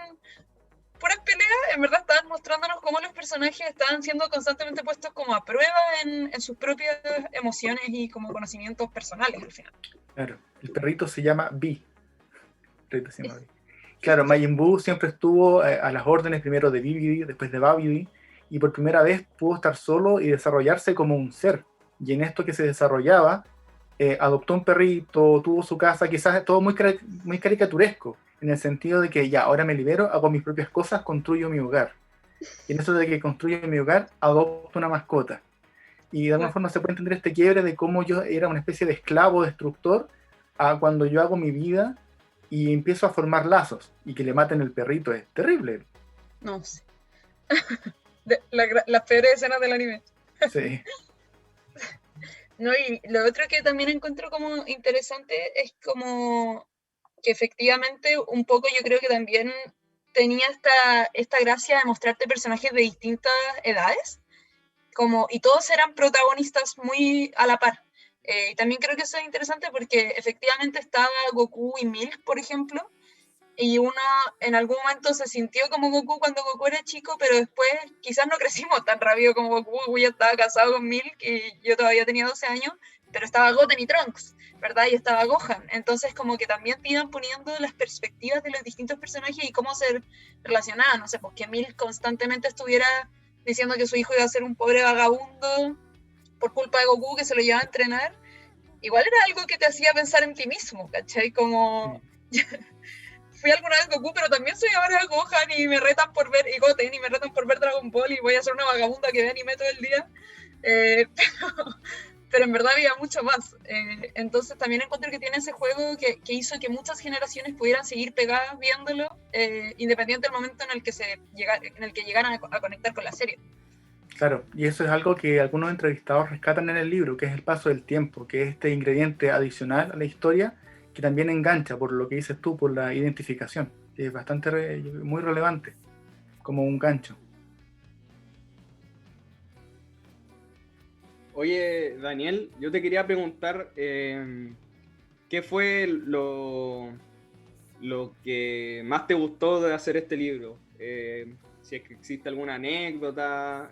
puras peleas, en verdad estaban mostrándonos cómo los personajes estaban siendo constantemente puestos como a prueba en sus propias emociones y como conocimientos personales al final. Claro, el perrito se llama Vi. Claro, Majin Buu siempre estuvo a las órdenes primero de Babidi, después de Babidi, y por primera vez pudo estar solo y desarrollarse como un ser. Y en esto que se desarrollaba, adoptó un perrito, tuvo su casa, quizás todo muy caricaturesco, en el sentido de que ya, ahora me libero, hago mis propias cosas, construyo mi hogar. Y en eso de que construyo mi hogar, adopto una mascota. Y de alguna forma se puede entender este quiebre de cómo yo era una especie de esclavo, destructor, a cuando yo hago mi vida y empiezo a formar lazos, y que le maten el perrito es terrible. No sé. Las peores escenas del anime. Sí. No, y lo otro que también encuentro como interesante es como que efectivamente un poco yo creo que también tenía esta gracia de mostrarte personajes de distintas edades, como, y todos eran protagonistas muy a la par. Y también creo que eso es interesante porque efectivamente estaba Goku y Milk, por ejemplo, y uno en algún momento se sintió como Goku cuando Goku era chico, pero después quizás no crecimos tan rápido como Goku. Goku ya estaba casado con Milk y yo todavía tenía 12 años, pero estaba Goten y Trunks, ¿verdad? Y estaba Gohan. Entonces como que también te iban poniendo las perspectivas de los distintos personajes y cómo se relacionaban. No sé, pues que Milk constantemente estuviera diciendo que su hijo iba a ser un pobre vagabundo por culpa de Goku que se lo llevaba a entrenar. Igual era algo que te hacía pensar en ti mismo, ¿cachai? Como... fui alguna vez Goku, pero también soy ahora Gohan y me retan por ver, y Goten, y me retan por ver Dragon Ball y voy a ser una vagabunda que ve anime todo el día. Pero en verdad había mucho más. Entonces también encuentro que tiene ese juego que hizo que muchas generaciones pudieran seguir pegadas viéndolo, independiente del momento en el que llegaran a conectar con la serie. Claro, y eso es algo que algunos entrevistados rescatan en el libro, que es el paso del tiempo, que es este ingrediente adicional a la historia que también engancha, por lo que dices tú, por la identificación, que es bastante muy relevante, como un gancho. Oye, Daniel, yo te quería preguntar ¿qué fue lo que más te gustó de hacer este libro? Si es que existe alguna anécdota,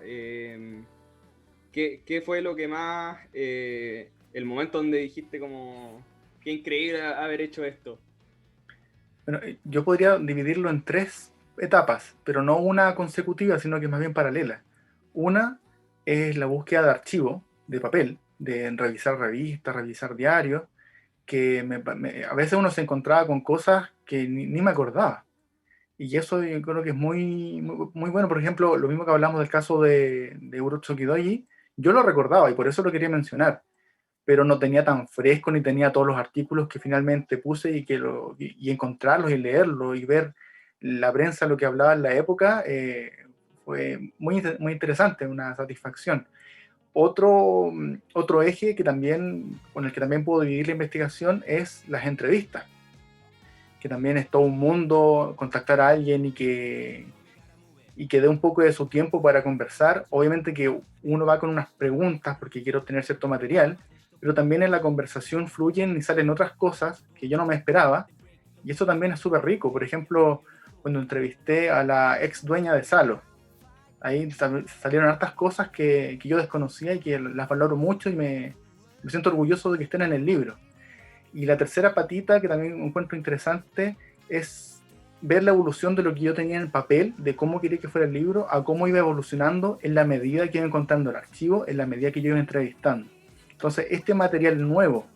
¿qué fue lo que más, el momento donde dijiste como, qué increíble haber hecho esto? Bueno, yo podría dividirlo en 3 etapas, pero no una consecutiva, sino que más bien paralela. Una es la búsqueda de archivo, de papel, de revisar revistas, revisar diarios, que a veces uno se encontraba con cosas que ni me acordaba. Y eso yo creo que es muy bueno. Por ejemplo, lo mismo que hablamos del caso de Urotsuki Doji, yo lo recordaba y por eso lo quería mencionar, pero no tenía tan fresco ni tenía todos los artículos que finalmente puse y encontrarlos y leerlos y ver la prensa, lo que hablaba en la época, fue muy interesante, una satisfacción. Otro eje con el que también puedo dividir la investigación es las entrevistas, que también es todo un mundo, contactar a alguien y que dé un poco de su tiempo para conversar. Obviamente que uno va con unas preguntas porque quiere obtener cierto material, pero también en la conversación fluyen y salen otras cosas que yo no me esperaba, y eso también es súper rico. Por ejemplo, cuando entrevisté a la ex dueña de Salo, ahí salieron hartas cosas que yo desconocía y que las valoro mucho y me siento orgulloso de que estén en el libro. Y la tercera patita, que también encuentro interesante, es ver la evolución de lo que yo tenía en el papel, de cómo quería que fuera el libro, a cómo iba evolucionando en la medida que iba encontrando el archivo, en la medida que yo iba entrevistando. Entonces, este material nuevo,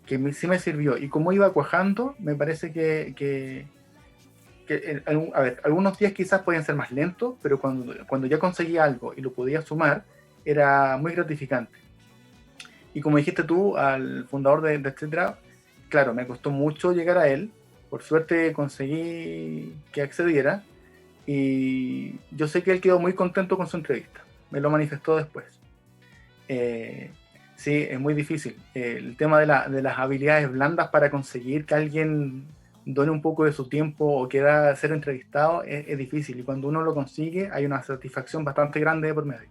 que sí me sirvió, y cómo iba cuajando, me parece que a ver, algunos días quizás podían ser más lentos, pero cuando ya conseguía algo y lo podía sumar, era muy gratificante. Y como dijiste tú, al fundador de etcétera, claro, me costó mucho llegar a él. Por suerte conseguí que accediera. Y yo sé que él quedó muy contento con su entrevista. Me lo manifestó después. Sí, es muy difícil. El tema de las habilidades blandas para conseguir que alguien done un poco de su tiempo o quiera ser entrevistado es difícil. Y cuando uno lo consigue, hay una satisfacción bastante grande de por medio.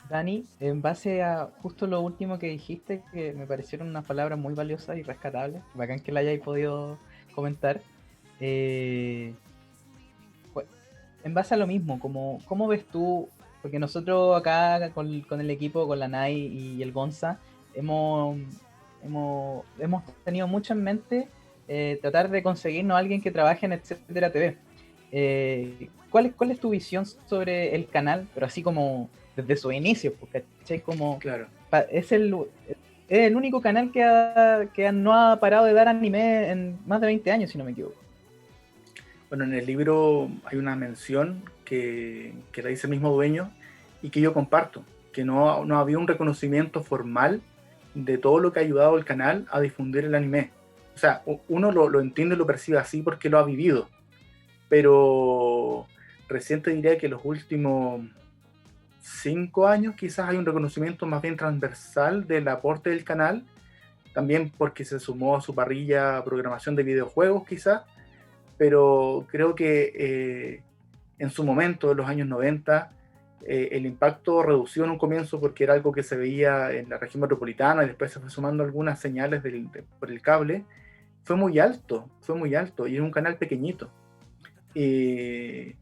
Dani, en base a justo lo último que dijiste, que me parecieron unas palabras muy valiosas y rescatables, bacán que la hayáis podido comentar. eh, pues, en base a lo mismo, ¿cómo ves tú? Porque nosotros acá con el equipo, con la NAI y el Gonza, hemos, hemos tenido mucho en mente tratar de conseguirnos a alguien que trabaje en Etcétera TV. ¿Cuál es tu visión sobre el canal? Pero así como desde sus inicios, porque como Claro. es el único canal que no ha parado de dar anime en más de 20 años, si no me equivoco. Bueno, en el libro hay una mención que la dice el mismo dueño y que yo comparto, que no había un reconocimiento formal de todo lo que ha ayudado al canal a difundir el anime. O sea, uno lo entiende y lo percibe así porque lo ha vivido, pero recién te diría que los últimos 5 años quizás hay un reconocimiento más bien transversal del aporte del canal, también porque se sumó a su parrilla programación de videojuegos quizás, pero creo que en su momento, en los años 90, el impacto redució en un comienzo porque era algo que se veía en la región metropolitana y después se fue sumando algunas señales por el cable. Fue muy alto y es un canal pequeñito. Y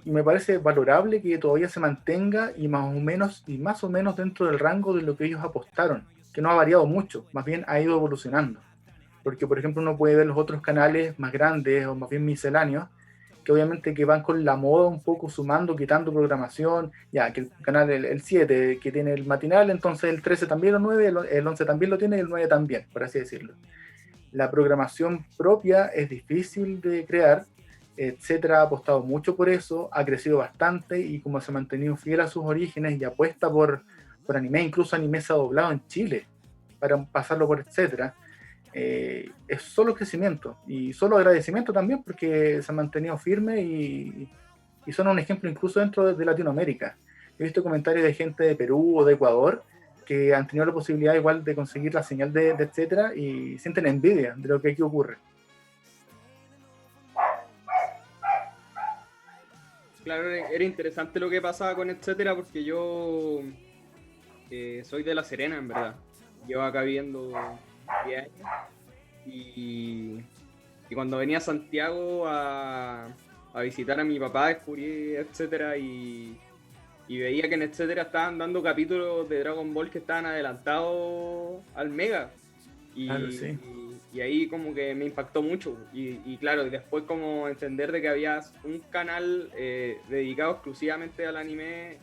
me parece valorable que todavía se mantenga y más o menos dentro del rango de lo que ellos apostaron, que no ha variado mucho, más bien ha ido evolucionando. Porque, por ejemplo, uno puede ver los otros canales más grandes o más bien misceláneos, que obviamente que van con la moda un poco sumando, quitando programación, ya que el canal el 7 que tiene el matinal, entonces el 13 también, el 9, el 11 también lo tiene y el 9 también, por así decirlo. La programación propia es difícil de crear, etcétera, ha apostado mucho por eso, ha crecido bastante y como se ha mantenido fiel a sus orígenes y apuesta por anime, incluso anime se ha doblado en Chile para pasarlo por etcétera. Es solo crecimiento y solo agradecimiento también porque se han mantenido firmes y son un ejemplo incluso dentro de Latinoamérica. He visto comentarios de gente de Perú o de Ecuador que han tenido la posibilidad igual de conseguir la señal de etcétera y sienten envidia de lo que aquí ocurre. Claro, era interesante lo que pasaba con etcétera porque yo soy de La Serena, en verdad. Llevo acá viviendo 10 años y cuando venía a Santiago a visitar a mi papá descubrí etcétera y veía que en etcétera estaban dando capítulos de Dragon Ball que estaban adelantados al Mega y, Claro, sí. y ahí como que me impactó mucho y claro, y después como entender de que había un canal dedicado exclusivamente al anime,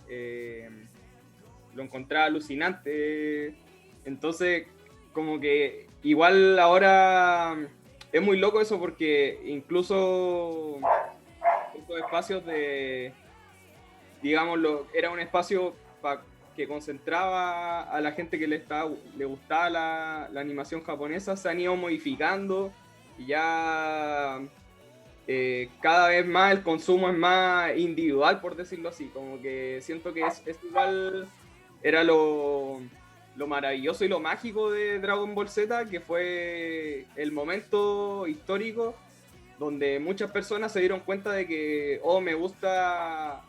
lo encontraba alucinante. Entonces como que igual ahora es muy loco eso porque incluso estos espacios digámoslo, era un espacio que concentraba a la gente que le gustaba la animación japonesa, se han ido modificando y ya cada vez más el consumo es más individual, por decirlo así, como que siento que es igual, era lo maravilloso y lo mágico de Dragon Ball Z, que fue el momento histórico donde muchas personas se dieron cuenta de que, me gusta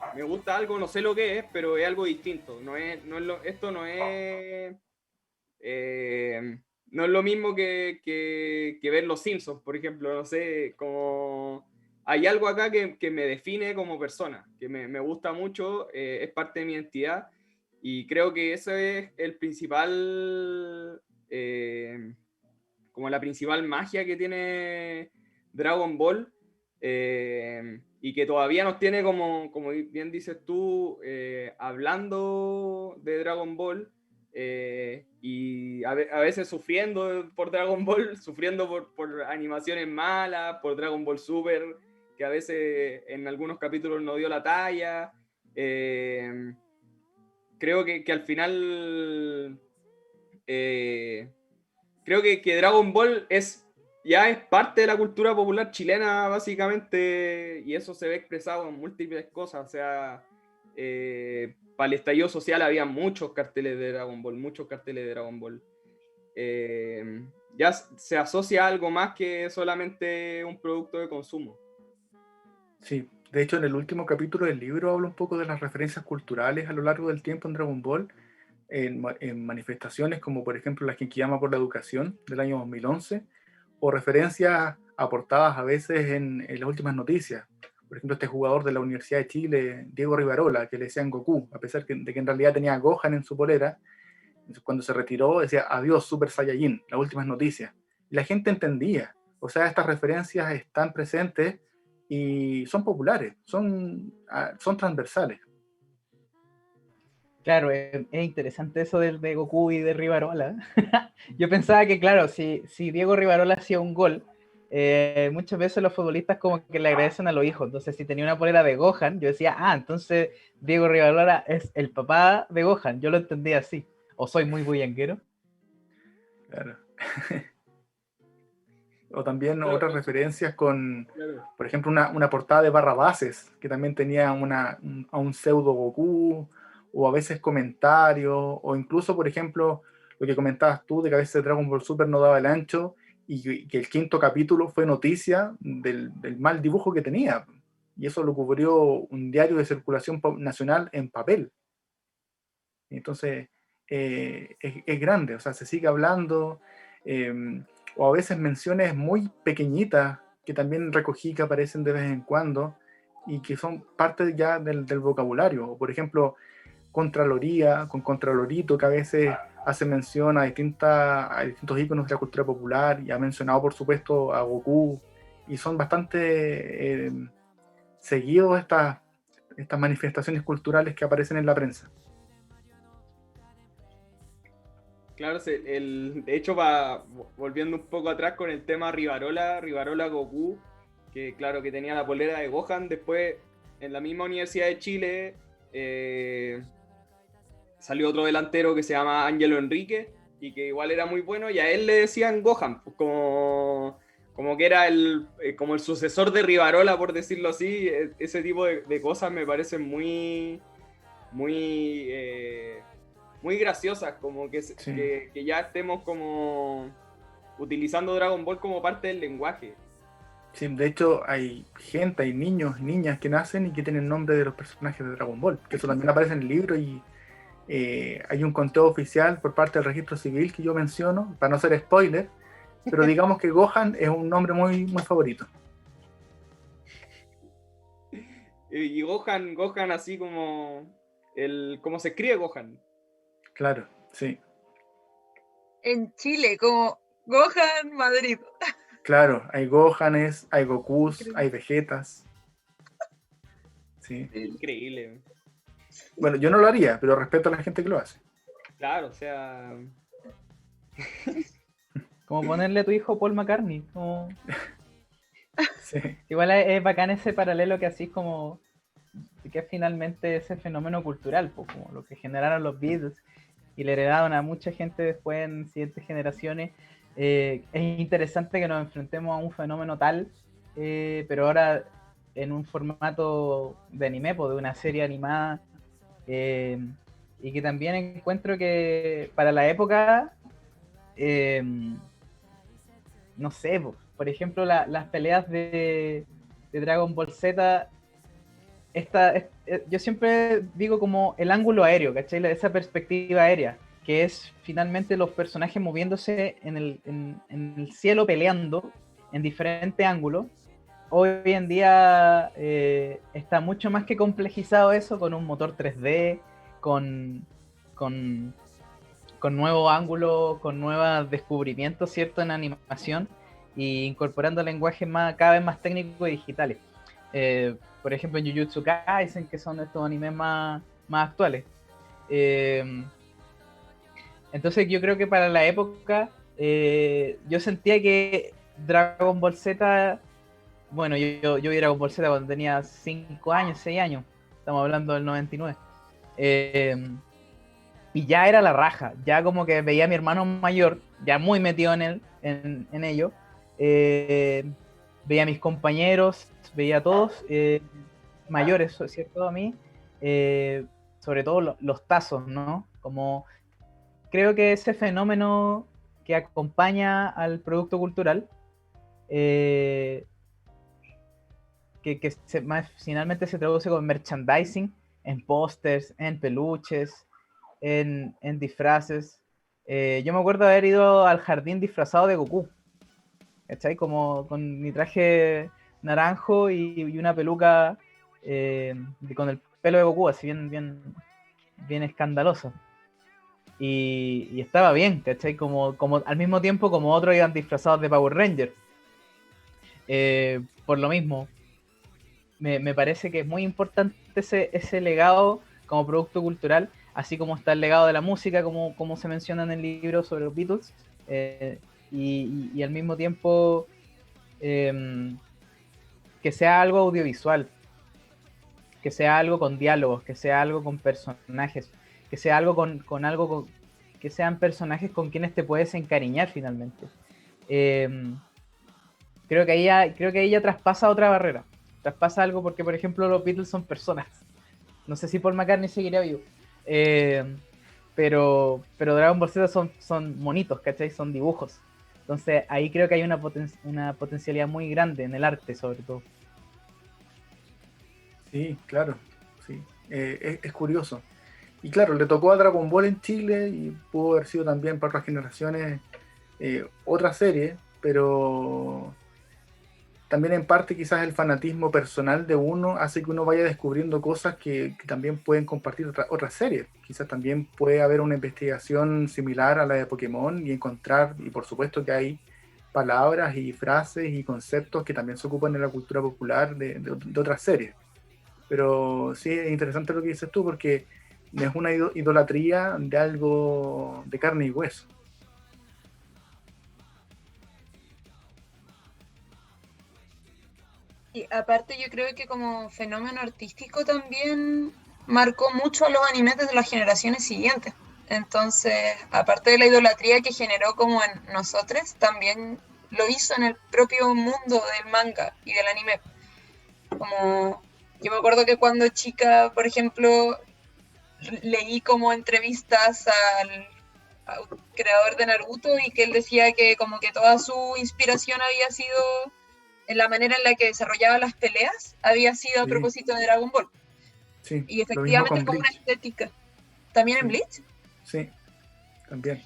algo, no sé lo que es, pero es algo distinto. Esto no es lo mismo que ver Los Simpsons, por ejemplo. No sé, como hay algo acá que me define como persona, que me gusta mucho, es parte de mi identidad, y creo que eso es el principal, como la principal magia que tiene Dragon Ball, y que todavía nos tiene, como bien dices tú, hablando de Dragon Ball, y a veces sufriendo por Dragon Ball, sufriendo por animaciones malas, por Dragon Ball Super, que a veces en algunos capítulos no dio la talla. Creo que al final, creo que Dragon Ball ya es parte de la cultura popular chilena, básicamente, y eso se ve expresado en múltiples cosas. O sea, para el estallido social había muchos carteles de Dragon Ball, ya se asocia a algo más que solamente un producto de consumo. Sí, de hecho en el último capítulo del libro hablo un poco de las referencias culturales a lo largo del tiempo en Dragon Ball, en manifestaciones como por ejemplo la Genkidama por la Educación del año 2011, o referencias aportadas a veces en las últimas noticias. Por ejemplo, este jugador de la Universidad de Chile, Diego Rivarola, que le decían Goku, a pesar de que en realidad tenía Gohan en su polera. Cuando se retiró decía adiós Super Saiyajin, las últimas noticias. Y la gente entendía. O sea, estas referencias están presentes y son populares, son transversales. Claro, es interesante eso de Goku y de Rivarola. Yo pensaba que, claro, si Diego Rivarola hacía un gol, muchas veces los futbolistas como que le agradecen a los hijos. Entonces, si tenía una polera de Gohan, yo decía, entonces Diego Rivarola es el papá de Gohan. Yo lo entendía así. O soy muy bullanguero. Claro. O también Claro, otras referencias con, claro. por ejemplo, una portada de Barrabases, que también tenía a un pseudo Goku, o a veces comentarios, o incluso, por ejemplo, lo que comentabas tú, de que a veces Dragon Ball Super no daba el ancho, y que el quinto capítulo fue noticia del mal dibujo que tenía. Y eso lo cubrió un diario de circulación nacional en papel. Entonces, es grande, o sea, se sigue hablando, o a veces menciones muy pequeñitas que también recogí, que aparecen de vez en cuando y que son parte ya del vocabulario. O por ejemplo, Contraloría, con Contralorito, que a veces hace mención a distintos íconos de la cultura popular, y ha mencionado por supuesto a Goku, y son bastante seguidos estas manifestaciones culturales que aparecen en la prensa. Claro, de hecho, volviendo un poco atrás con el tema Rivarola Goku, que claro, que tenía la polera de Gohan. Después, en la misma Universidad de Chile, salió otro delantero que se llama Ángelo Enrique, y que igual era muy bueno, y a él le decían Gohan, pues como que era como el sucesor de Rivarola, por decirlo así. Ese tipo de cosas me parecen muy graciosas, como Sí. que ya estemos como utilizando Dragon Ball como parte del lenguaje. Sí, de hecho hay niños y niñas que nacen y que tienen nombre de los personajes de Dragon Ball, que eso también aparece en el libro, y hay un conteo oficial por parte del registro civil que yo menciono, para no hacer spoiler, pero digamos que Gohan es un nombre muy, muy favorito. Y Gohan así como se escribe Gohan. Claro, sí. En Chile, como Gohan Madrid. Claro, hay Gohanes, hay Gokus, hay Vegetas. Sí. Increíble. Bueno, yo no lo haría, pero respeto a la gente que lo hace. Claro, o sea... Como ponerle a tu hijo Paul McCartney. Como... Sí. Igual es bacán ese paralelo que así como que es finalmente ese fenómeno cultural, pues, como lo que generaron los Beatles y le heredaron a mucha gente después en siguientes generaciones. Es interesante que nos enfrentemos a un fenómeno tal, pero ahora en un formato de anime, pues, de una serie animada, y que también encuentro que para la época, eh, no sé, pues, por ejemplo, las peleas de Dragon Ball Z, yo siempre digo como el ángulo aéreo, ¿cachai? Esa perspectiva aérea, que es finalmente los personajes moviéndose en el cielo peleando en diferentes ángulos. Hoy en día está mucho más que complejizado eso con un motor 3D, con, con, con nuevos ángulos, con nuevos descubrimientos, ¿cierto? En animación y incorporando lenguajes cada vez más técnicos y digitales. Por ejemplo, en Jujutsu Kaisen, que son estos animes más actuales. Entonces yo creo que para la época yo sentía que Dragon Ball Z, bueno, yo vi Dragon Ball Z cuando tenía 5 años, 6 años, estamos hablando del 99. Y ya era la raja, ya como que veía a mi hermano mayor, ya muy metido en ello, veía a mis compañeros, veía a todos mayores, ¿cierto? A mí, sobre todo los tazos, ¿no? Como creo que ese fenómeno que acompaña al producto cultural, eh, finalmente se traduce con merchandising, en pósters, en peluches, en disfraces. Yo me acuerdo de haber ido al jardín disfrazado de Goku, ¿cachai? Como con mi traje naranjo y una peluca con el pelo de Goku, así bien escandaloso. Y estaba bien, ¿cachai? Como al mismo tiempo como otros iban disfrazados de Power Ranger. Por lo mismo, me parece que es muy importante ese legado como producto cultural, así como está el legado de la música, como se menciona en el libro sobre los Beatles, y al mismo tiempo que sea algo audiovisual, que sea algo con diálogos, que sea algo con personajes, que sea algo que sean personajes con quienes te puedes encariñar finalmente. Creo que ella traspasa otra barrera, traspasa algo porque, por ejemplo, los Beatles son personas. No sé si Paul McCartney seguiría vivo. Pero Dragon Ball Z son monitos, ¿cachai? Son dibujos. Entonces ahí creo que hay una potencialidad muy grande en el arte, sobre todo. Sí, claro, sí. Es curioso. Y claro, le tocó a Dragon Ball en Chile y pudo haber sido también para otras generaciones otra serie, pero también en parte quizás el fanatismo personal de uno hace que uno vaya descubriendo cosas que también pueden compartir otras series. Quizás también puede haber una investigación similar a la de Pokémon y encontrar, y por supuesto que hay palabras y frases y conceptos que también se ocupan en la cultura popular de otras series. Pero sí es interesante lo que dices tú porque es una idolatría de algo de carne y hueso. Y aparte yo creo que como fenómeno artístico también marcó mucho a los animes de las generaciones siguientes. Entonces, aparte de la idolatría que generó como en nosotros, también lo hizo en el propio mundo del manga y del anime. Como yo me acuerdo que cuando chica, por ejemplo, leí como entrevistas al creador de Naruto y que él decía que como que toda su inspiración había sido en la manera en la que desarrollaba las peleas, había sido a Sí, propósito de Dragon Ball. sí, Y lo mismo efectivamente es con como una Bleach. estética. ¿También en Sí, Bleach? sí, también.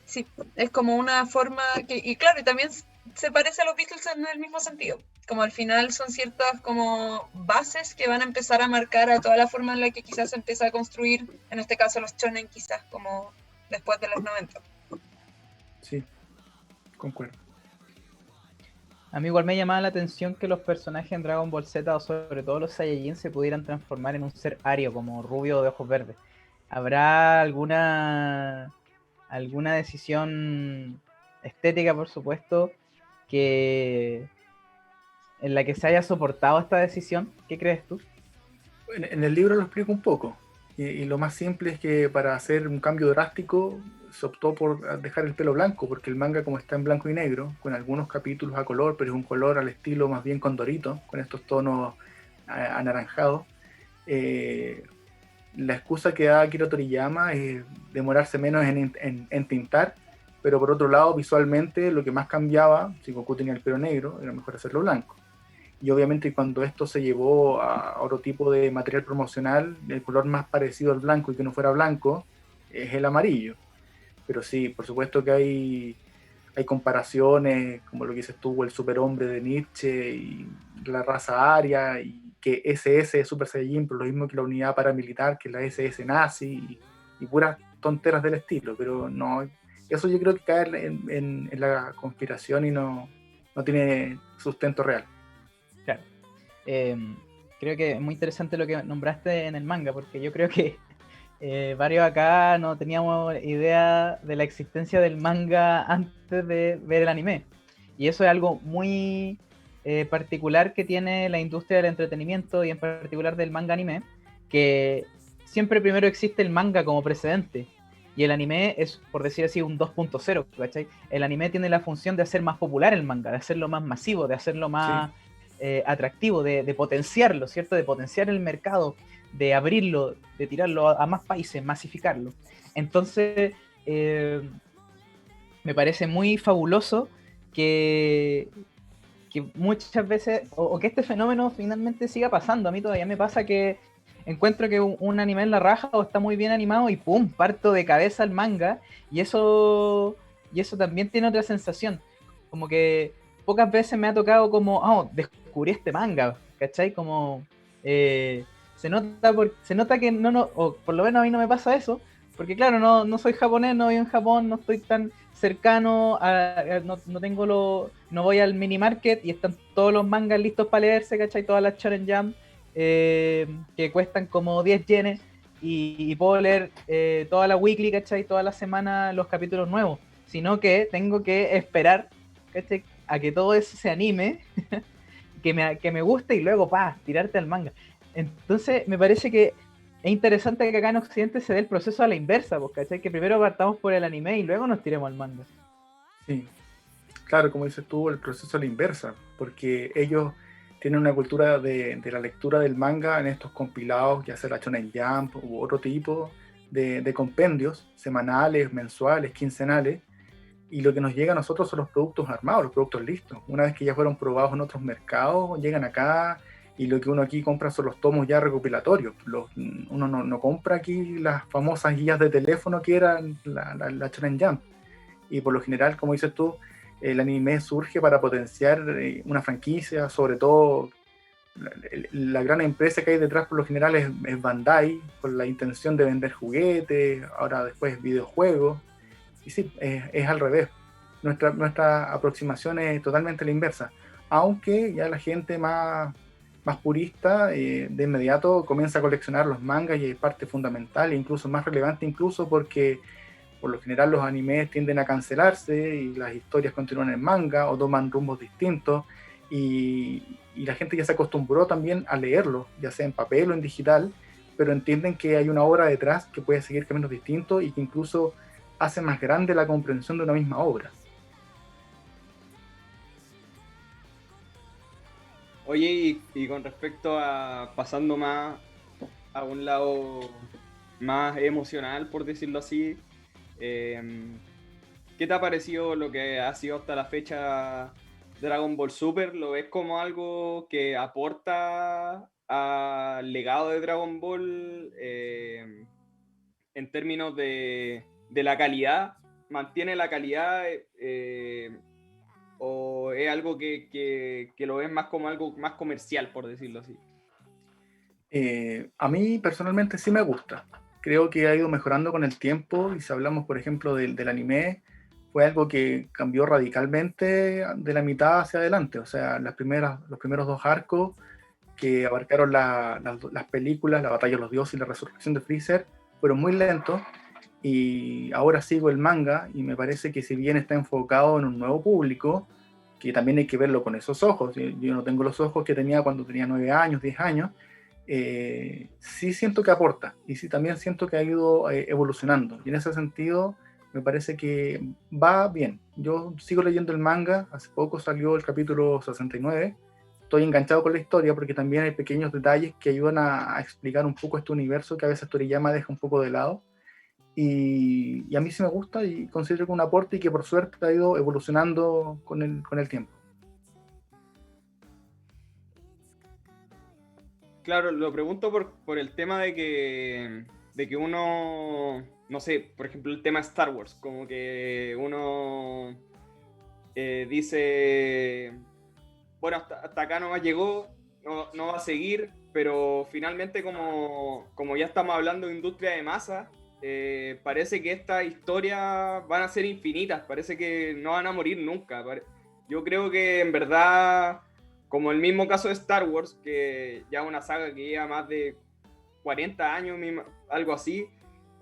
Sí, es como una forma que, y claro, y también se parece a los Beatles en el mismo sentido. Como al final son ciertas como bases que van a empezar a marcar a toda la forma en la que quizás se empieza a construir, en este caso los shonen quizás como después de los 90. Sí, concuerdo. A mí igual me llamaba la atención que los personajes en Dragon Ball Z, o sobre todo los Saiyajin, se pudieran transformar en un ser ario, como rubio de ojos verdes. ¿Habrá alguna decisión estética, por supuesto, que en la que se haya soportado esta decisión. ¿Qué crees tú? En el libro lo explico un poco. Y lo más simple es que para hacer un cambio drástico se optó por dejar el pelo blanco, porque el manga, como está en blanco y negro, con algunos capítulos a color, pero es un color al estilo más bien condorito, con estos tonos anaranjados, la excusa que da Akira Toriyama es demorarse menos en tintar, pero por otro lado, visualmente, lo que más cambiaba, si Goku tenía el pelo negro, era mejor hacerlo blanco. Y obviamente cuando esto se llevó a otro tipo de material promocional, el color más parecido al blanco y que no fuera blanco es el amarillo. Pero sí, por supuesto que hay comparaciones, como lo que dices tú, el superhombre de Nietzsche y la raza aria, y que SS es Super Saiyajin, pero lo mismo que la unidad paramilitar, que es la SS nazi, y puras tonteras del estilo. Pero no, eso yo creo que cae en la conspiración y no tiene sustento real. Claro. Creo que es muy interesante lo que nombraste en el manga, porque yo creo que varios acá no teníamos idea de la existencia del manga antes de ver el anime. Y eso es algo muy particular que tiene la industria del entretenimiento y en particular del manga anime, que siempre primero existe el manga como precedente. Y el anime es, por decir así, un 2.0, ¿cachai? El anime tiene la función de hacer más popular el manga, de hacerlo más masivo, de hacerlo más... Sí. Atractivo, de potenciarlo, ¿cierto? De potenciar el mercado, de abrirlo, de tirarlo a más países, masificarlo. Entonces, me parece muy fabuloso que muchas veces, o que este fenómeno finalmente siga pasando. A mí todavía me pasa que encuentro que un anime en la raja o está muy bien animado y ¡pum! Parto de cabeza al manga, y eso también tiene otra sensación. Como que pocas veces me ha tocado como, descubrí este manga, ¿cachai? Como se nota que no, o por lo menos a mí no me pasa eso, porque claro, no soy japonés, no vivo en Japón, no estoy tan cercano, no voy al mini market y están todos los mangas listos para leerse, ¿cachai? Todas las Shonen Jump que cuestan como 10 yenes y puedo leer toda la weekly, ¿cachai? Toda la semana los capítulos nuevos, sino que tengo que esperar, ¿cachai? A que todo eso se anime, que me guste y luego, tirarte al manga. Entonces, me parece que es interesante que acá en Occidente se dé el proceso a la inversa, ¿cachai? Que primero partamos por el anime y luego nos tiremos al manga. Sí, claro, como dices tú, el proceso a la inversa, porque ellos tienen una cultura de la lectura del manga en estos compilados, ya sea la Shonen Jump u otro tipo de compendios semanales, mensuales, quincenales. Y lo que nos llega a nosotros son los productos armados, los productos listos. Una vez que ya fueron probados en otros mercados, llegan acá y lo que uno aquí compra son los tomos ya recopilatorios. Uno no compra aquí las famosas guías de teléfono que eran la Shonen Jump. Y por lo general, como dices tú, el anime surge para potenciar una franquicia, sobre todo la gran empresa que hay detrás por lo general es Bandai, con la intención de vender juguetes, ahora después videojuegos. Y sí, es al revés. Nuestra aproximación es totalmente la inversa. Aunque ya la gente más purista de inmediato comienza a coleccionar los mangas y es parte fundamental e incluso más relevante, incluso porque por lo general los animes tienden a cancelarse y las historias continúan en manga o toman rumbos distintos y la gente ya se acostumbró también a leerlos, ya sea en papel o en digital, pero entienden que hay una obra detrás que puede seguir caminos distintos y que incluso hace más grande la comprensión de una misma obra. Oye, y con respecto a pasando más a un lado más emocional, por decirlo así, ¿qué te ha parecido lo que ha sido hasta la fecha Dragon Ball Super? ¿Lo ves como algo que aporta al legado de Dragon Ball en términos de la calidad? ¿Mantiene la calidad o es algo que lo ves más como algo más comercial, por decirlo así? A mí personalmente sí me gusta. Creo que ha ido mejorando con el tiempo y si hablamos, por ejemplo, del anime, fue algo que cambió radicalmente de la mitad hacia adelante. O sea, los primeros dos arcos que abarcaron las películas, la batalla de los dioses y la resurrección de Freezer, fueron muy lentos y ahora sigo el manga y me parece que si bien está enfocado en un nuevo público, que también hay que verlo con esos ojos, yo no tengo los ojos que tenía cuando tenía 9 años, 10 años, sí siento que aporta y sí también siento que ha ido evolucionando, y en ese sentido me parece que va bien. Yo sigo leyendo el manga, hace poco salió el capítulo 69, estoy enganchado con la historia porque también hay pequeños detalles que ayudan a explicar un poco este universo que a veces Toriyama deja un poco de lado, y a mí sí me gusta y considero que un aporte y que por suerte ha ido evolucionando con el tiempo. Claro, lo pregunto por el tema de que uno, no sé, por ejemplo el tema Star Wars, como que uno dice, bueno, hasta acá nomás llegó, no va a seguir, pero finalmente como ya estamos hablando de industria de masa, parece que estas historias van a ser infinitas, parece que no van a morir nunca. Yo creo que en verdad, como el mismo caso de Star Wars, que ya es una saga que lleva más de 40 años, algo así,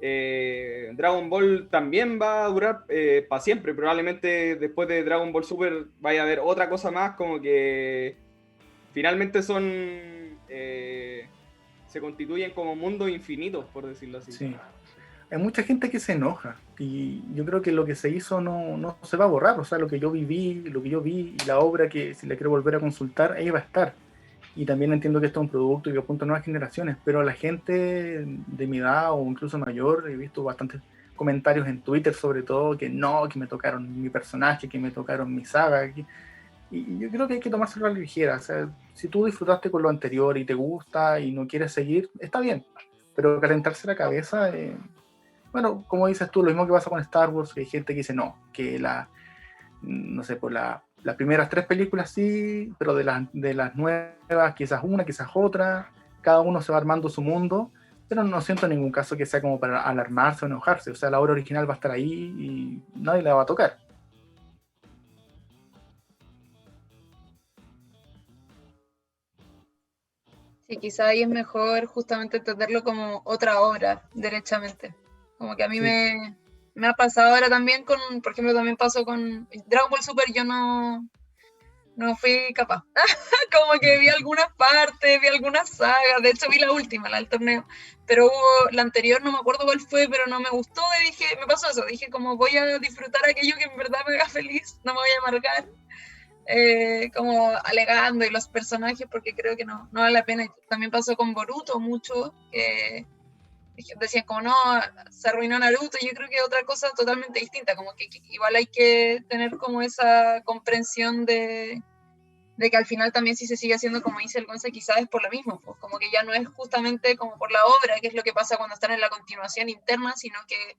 Dragon Ball también va a durar para siempre. Probablemente después de Dragon Ball Super vaya a haber otra cosa más, como que finalmente se constituyen como mundos infinitos, por decirlo así. Sí. Hay mucha gente que se enoja y yo creo que lo que se hizo no se va a borrar, o sea, lo que yo vi y la obra que si la quiero volver a consultar, ahí va a estar. Y también entiendo que esto es un producto y que apunta a nuevas generaciones, pero la gente de mi edad o incluso mayor, he visto bastantes comentarios en Twitter sobre todo, que no, que me tocaron mi personaje, que me tocaron mi saga, y yo creo que hay que tomárselo a la ligera. O sea, si tú disfrutaste con lo anterior y te gusta y no quieres seguir, está bien, pero calentarse la cabeza... bueno, como dices tú, lo mismo que pasa con Star Wars, que hay gente que dice no, que no sé, por las primeras 3 películas sí, pero de las nuevas quizás una, quizás otra, cada uno se va armando su mundo, pero no siento en ningún caso que sea como para alarmarse o enojarse, o sea, la obra original va a estar ahí y nadie la va a tocar. Sí, quizá ahí es mejor justamente entenderlo como otra obra, derechamente. Como que a mí Sí. me ha pasado ahora también por ejemplo, también pasó con Dragon Ball Super, yo no fui capaz. Como que vi algunas partes, vi algunas sagas, de hecho vi la última, la del torneo, pero hubo la anterior, no me acuerdo cuál fue, pero no me gustó y dije, me pasó eso, dije como voy a disfrutar aquello que en verdad me haga feliz, no me voy a amargar, como alegando y los personajes, porque creo que no vale la pena. Y también pasó con Boruto mucho, que decían como no, se arruinó Naruto, y yo creo que es otra cosa totalmente distinta, como que igual hay que tener como esa comprensión de que al final también si se sigue haciendo como dice el Gonza, quizás es por lo mismo, pues como que ya no es justamente como por la obra, que es lo que pasa cuando están en la continuación interna, sino que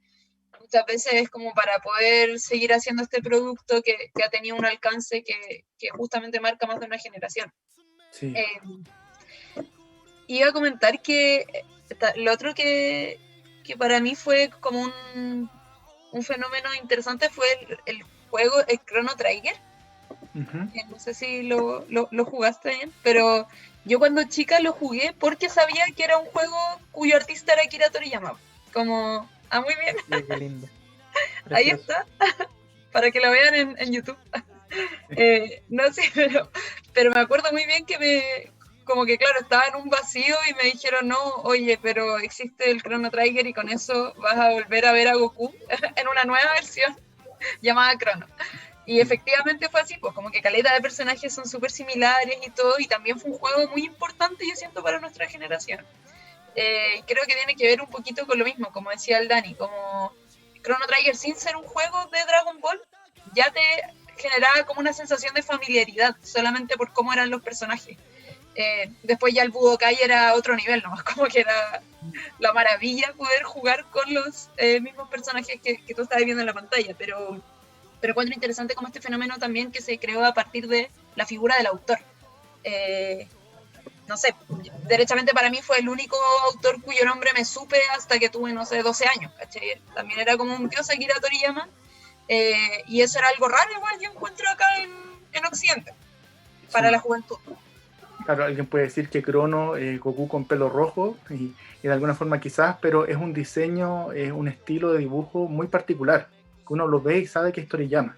muchas veces es como para poder seguir haciendo este producto que ha tenido un alcance que justamente marca más de una generación. Sí. Iba a comentar que lo otro que para mí fue como un fenómeno interesante fue el juego, el Chrono Trigger. Uh-huh. No sé si lo jugaste bien, pero yo cuando chica lo jugué porque sabía que era un juego cuyo artista era Akira Toriyama. Como, muy bien. Sí, qué lindo. Ahí está, para que lo vean en YouTube. No sé, pero me acuerdo muy bien que como que claro, estaba en un vacío y me dijeron, no, oye, pero existe el Chrono Trigger y con eso vas a volver a ver a Goku en una nueva versión llamada Chrono. Y efectivamente fue así, pues como que caleta de personajes son súper similares y todo, y también fue un juego muy importante, yo siento, para nuestra generación. Creo que tiene que ver un poquito con lo mismo, como decía el Dani, como Chrono Trigger sin ser un juego de Dragon Ball, ya te generaba como una sensación de familiaridad, solamente por cómo eran los personajes. Después ya el Budokai era otro nivel, nomás como que era la maravilla poder jugar con los mismos personajes que tú estabas viendo en la pantalla, pero encuentro interesante como este fenómeno también que se creó a partir de la figura del autor. No sé, derechamente para mí fue el único autor cuyo nombre me supe hasta que tuve, no sé, 12 años, ¿cachai? También era como un dios Akira Toriyama, y eso era algo raro igual, yo encuentro acá en Occidente, para la juventud. Claro, alguien puede decir que Crono es Goku con pelo rojo y de alguna forma quizás, pero es un diseño, es un estilo de dibujo muy particular, que uno lo ve y sabe que es Toriyama.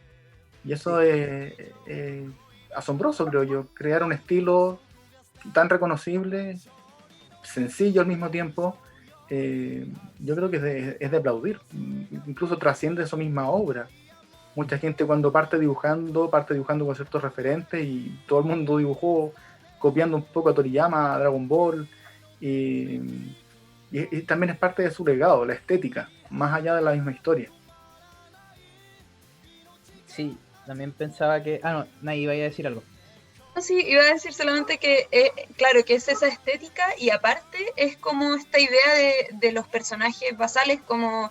Y eso es asombroso, creo yo, crear un estilo tan reconocible, sencillo al mismo tiempo. Yo creo que es de aplaudir, incluso trasciende su misma obra. Mucha gente cuando parte dibujando con ciertos referentes y todo el mundo dibujó copiando un poco a Toriyama, a Dragon Ball, y también es parte de su legado, la estética, más allá de la misma historia. Sí, también pensaba que... Ah, no, nadie iba a decir algo. No, sí, iba a decir solamente que, claro, que es esa estética y aparte es como esta idea de los personajes basales como,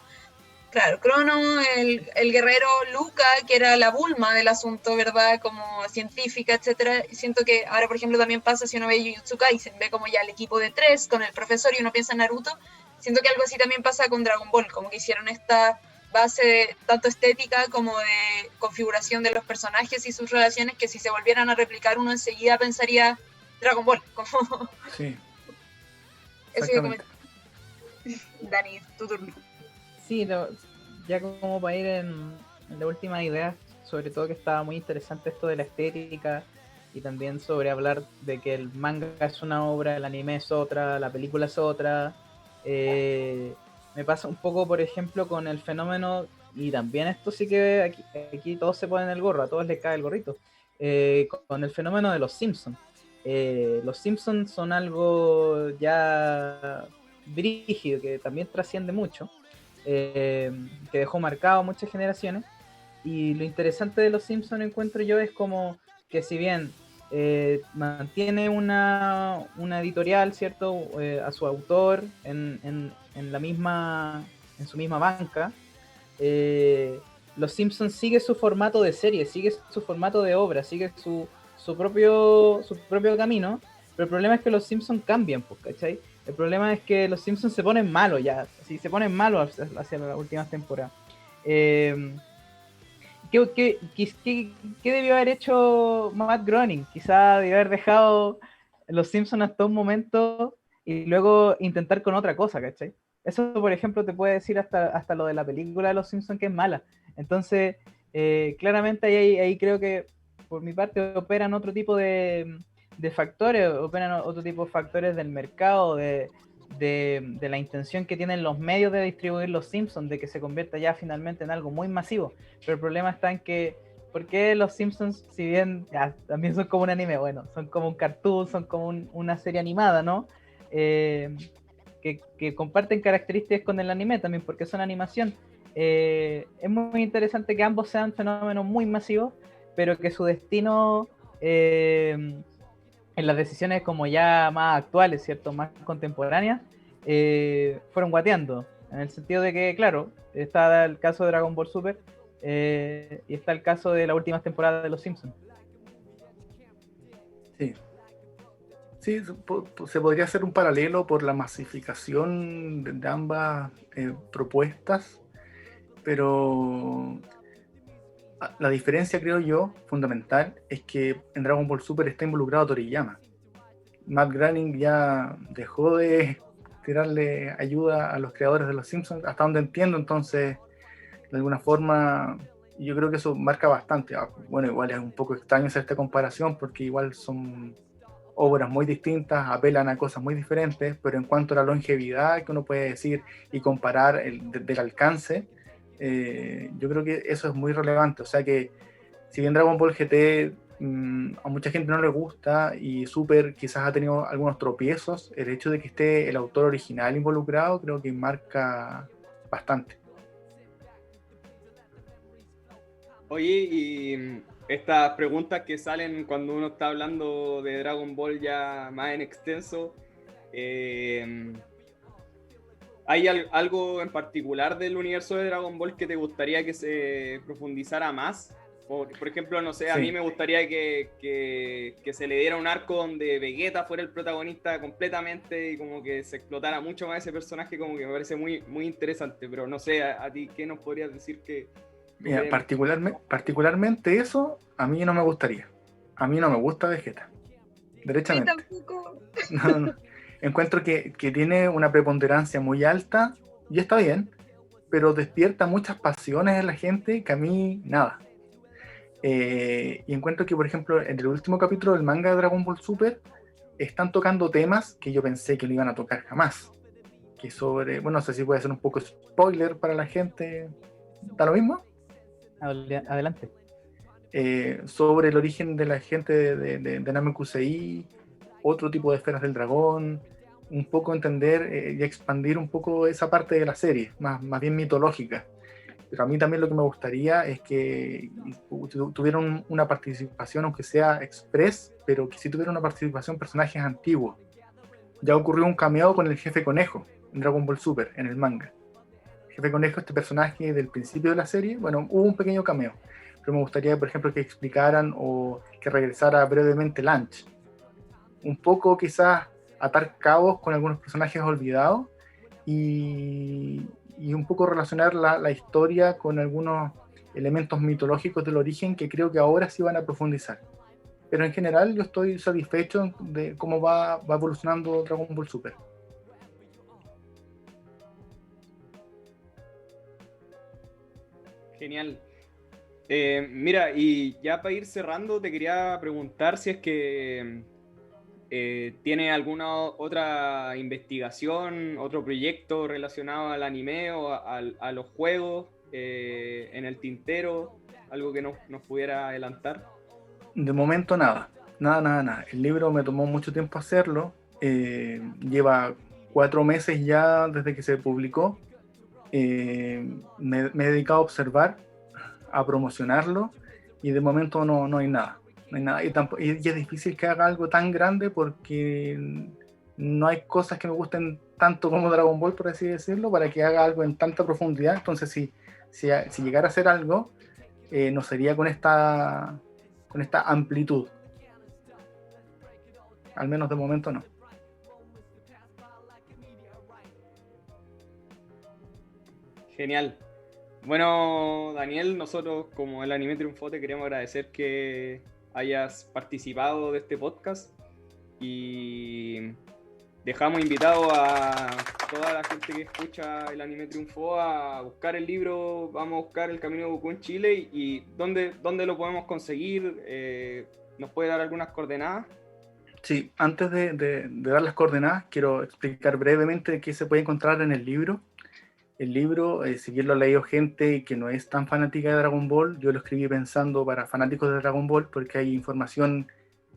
claro, Crono, el guerrero Luca, que era la Bulma del asunto, ¿verdad? Como científica, etcétera. Y siento que ahora, por ejemplo, también pasa si uno ve Jujutsu Kaisen, ve como ya el equipo de 3 con el profesor y uno piensa en Naruto. Siento que algo así también pasa con Dragon Ball, como que hicieron esta base tanto estética como de configuración de los personajes y sus relaciones, que si se volvieran a replicar uno enseguida pensaría Dragon Ball, como... Sí, Eso iba a comentar. Dani, tu turno. Sí, ya como para ir en la última idea, sobre todo que estaba muy interesante esto de la estética y también sobre hablar de que el manga es una obra, el anime es otra, la película es otra. Me pasa un poco, por ejemplo, con el fenómeno, y también esto sí que aquí todos se ponen el gorro, a todos les cae el gorrito, con el fenómeno de los Simpsons. Los Simpsons son algo ya brígido, que también trasciende mucho, que dejó marcado a muchas generaciones. Y lo interesante de los Simpsons, encuentro yo, es como que si bien mantiene una editorial, ¿cierto? A su autor en su misma banca, los Simpsons sigue su formato de serie, sigue su formato de obra, sigue su propio camino, pero el problema es que los Simpsons cambian, pues, ¿cachai? El problema es que los Simpsons se ponen malos ya, si se ponen malos hacia las últimas temporadas. ¿Qué debió haber hecho Matt Groening? Quizá debió haber dejado los Simpsons hasta un momento y luego intentar con otra cosa, ¿cachai? Eso, por ejemplo, te puede decir hasta lo de la película de los Simpsons, que es mala. Entonces, claramente ahí creo que por mi parte operan otro tipo de factores, operan otro tipo de factores del mercado, de la intención que tienen los medios de distribuir los Simpsons, de que se convierta ya finalmente en algo muy masivo. Pero el problema está en que, ¿por qué los Simpsons, si bien ya, también son como un anime, bueno, son como un cartoon, son como una serie animada, ¿no? Que comparten características con el anime también, porque son animación. Es muy interesante que ambos sean fenómenos muy masivos, pero que su destino en las decisiones como ya más actuales, ¿cierto? Más contemporáneas, fueron guateando. En el sentido de que, claro, está el caso de Dragon Ball Super y está el caso de las últimas temporadas de Los Simpsons. Sí. Sí, se podría hacer un paralelo por la masificación de ambas propuestas, pero la diferencia, creo yo, fundamental, es que en Dragon Ball Super está involucrado Toriyama. Matt Groening ya dejó de tirarle ayuda a los creadores de los Simpsons, hasta donde entiendo, entonces, de alguna forma, yo creo que eso marca bastante. Bueno, igual es un poco extraño hacer esta comparación, porque igual son obras muy distintas, apelan a cosas muy diferentes, pero en cuanto a la longevidad que uno puede decir y comparar del alcance, yo creo que eso es muy relevante. O sea que si bien Dragon Ball GT a mucha gente no le gusta y Super quizás ha tenido algunos tropiezos, el hecho de que esté el autor original involucrado creo que marca bastante. Oye, y estas preguntas que salen cuando uno está hablando de Dragon Ball ya más en extenso, ¿hay algo en particular del universo de Dragon Ball que te gustaría que se profundizara más? Por ejemplo, no sé, a mí me gustaría que se le diera un arco donde Vegeta fuera el protagonista completamente y como que se explotara mucho más ese personaje, como que me parece muy, muy interesante, pero no sé, a ti, ¿qué nos podrías decir que... Mira, particularmente eso a mí no me gustaría. A mí no me gusta Vegeta. derechamente. Tampoco. No. Encuentro que tiene una preponderancia muy alta y está bien, pero despierta muchas pasiones en la gente que a mí nada. Y encuentro que, por ejemplo, en el último capítulo del manga de Dragon Ball Super están tocando temas que yo pensé que no iban a tocar jamás. Que sobre, bueno, no sé si puede ser un poco spoiler para la gente, ¿da lo mismo? Adelante. Sobre el origen de la gente de Namekusei, otro tipo de esferas del dragón, un poco entender y expandir un poco esa parte de la serie, más bien mitológica. Pero a mí también lo que me gustaría es que tuvieran una participación, aunque sea express, pero que sí tuvieran una participación personajes antiguos. Ya ocurrió un cameo con el jefe Conejo en Dragon Ball Super, en el manga. El jefe Conejo, este personaje del principio de la serie, bueno, hubo un pequeño cameo, pero me gustaría, por ejemplo, que explicaran o que regresara brevemente Lunch. Un poco quizás atar cabos con algunos personajes olvidados y un poco relacionar la historia con algunos elementos mitológicos del origen que creo que ahora sí van a profundizar. Pero en general yo estoy satisfecho de cómo va evolucionando Dragon Ball Super. Genial. Mira, y ya para ir cerrando, te quería preguntar si es que tiene alguna otra investigación, otro proyecto relacionado al anime o a los juegos en el tintero, algo que nos pudiera adelantar. De momento nada. El libro me tomó mucho tiempo hacerlo. Lleva 4 meses ya desde que se publicó. Me he dedicado a observar, a promocionarlo, y de momento no hay nada. No hay nada. Y es difícil que haga algo tan grande porque no hay cosas que me gusten tanto como Dragon Ball, por así decirlo, para que haga algo en tanta profundidad. Entonces, si llegara a hacer algo, no sería con esta amplitud. Al menos de momento no. Genial. Bueno, Daniel, nosotros como el Anime Triunfó te queremos agradecer que hayas participado de este podcast y dejamos invitado a toda la gente que escucha el Anime Triunfó a buscar el libro. Vamos a buscar El Camino de Goku en Chile y ¿dónde lo podemos conseguir? ¿Nos puede dar algunas coordenadas? Sí, antes de dar las coordenadas, quiero explicar brevemente qué se puede encontrar en el libro. El libro, si bien lo ha leído gente que no es tan fanática de Dragon Ball, yo lo escribí pensando para fanáticos de Dragon Ball porque hay información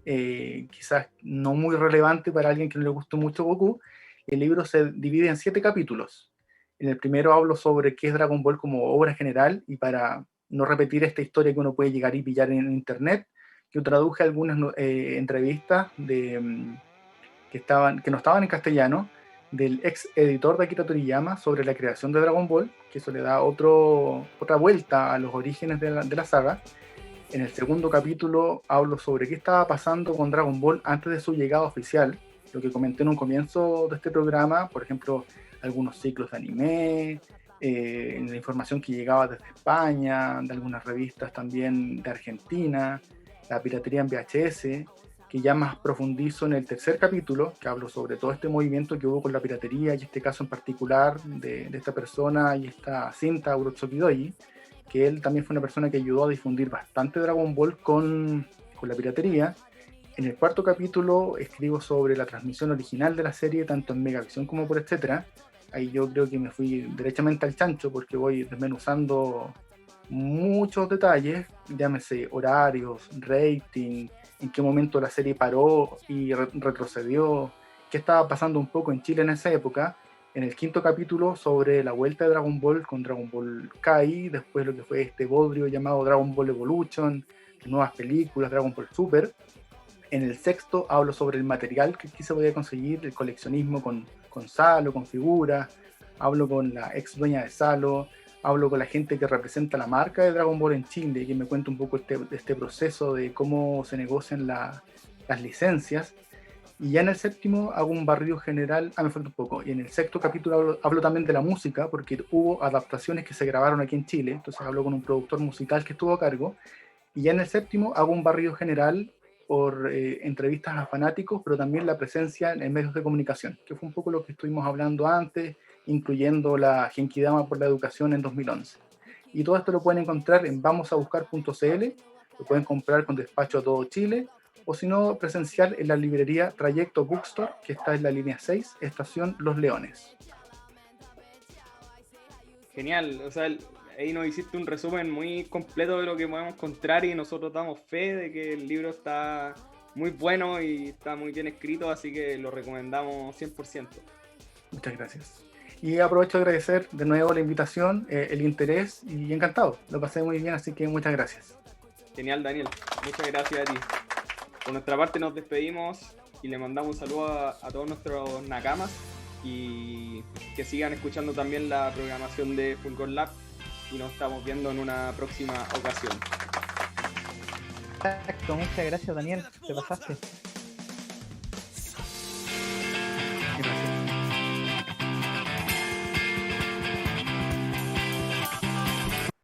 quizás no muy relevante para alguien que no le gustó mucho Goku. El libro se divide en 7 capítulos. En el primero hablo sobre qué es Dragon Ball como obra general, y para no repetir esta historia que uno puede llegar y pillar en internet, yo traduje algunas entrevistas que no estaban en castellano, del ex editor de Akira Toriyama sobre la creación de Dragon Ball, que eso le da otra vuelta a los orígenes de la saga. En el segundo capítulo hablo sobre qué estaba pasando con Dragon Ball antes de su llegada oficial, lo que comenté en un comienzo de este programa, por ejemplo, algunos ciclos de anime, la información que llegaba desde España, de algunas revistas también de Argentina, la piratería en VHS, que ya más profundizo en el tercer capítulo, que hablo sobre todo este movimiento que hubo con la piratería, y este caso en particular de esta persona y esta cinta, Urotsuki Doji, que él también fue una persona que ayudó a difundir bastante Dragon Ball con la piratería. En el cuarto capítulo escribo sobre la transmisión original de la serie, tanto en Megavisión como por etcétera. Ahí yo creo que me fui derechamente al chancho porque voy desmenuzando muchos detalles, llámese horarios, rating, en qué momento la serie paró y retrocedió, qué estaba pasando un poco en Chile en esa época. En el quinto capítulo sobre la vuelta de Dragon Ball con Dragon Ball Kai, después lo que fue este bodrio llamado Dragon Ball Evolution, nuevas películas, Dragon Ball Super. En el sexto hablo sobre el material que aquí se podía conseguir, el coleccionismo con Salo, con figuras, hablo con la ex dueña de Salo, hablo con la gente que representa la marca de Dragon Ball en Chile, que me cuenta un poco este proceso de cómo se negocian las licencias. Y ya en el séptimo hago un barrido general, me falta un poco, y en el sexto capítulo hablo también de la música, porque hubo adaptaciones que se grabaron aquí en Chile, entonces hablo con un productor musical que estuvo a cargo, y ya en el séptimo hago un barrido general por entrevistas a fanáticos, pero también la presencia en medios de comunicación, que fue un poco lo que estuvimos hablando antes, incluyendo la Genkidama por la Educación en 2011. Y todo esto lo pueden encontrar en vamosabuscar.cl, lo pueden comprar con despacho a todo Chile, o si no, presencial en la librería Trayecto Bookstore, que está en la línea 6, estación Los Leones. Genial, o sea, ahí nos hiciste un resumen muy completo de lo que podemos encontrar y nosotros damos fe de que el libro está muy bueno y está muy bien escrito, así que lo recomendamos 100%. Muchas gracias. Y aprovecho de agradecer de nuevo la invitación, el interés, y encantado. Lo pasé muy bien, así que muchas gracias. Genial, Daniel. Muchas gracias a ti. Por nuestra parte nos despedimos y le mandamos un saludo a todos nuestros nakamas y que sigan escuchando también la programación de Fulgor Lab y nos estamos viendo en una próxima ocasión. Exacto, muchas gracias, Daniel, te pasaste.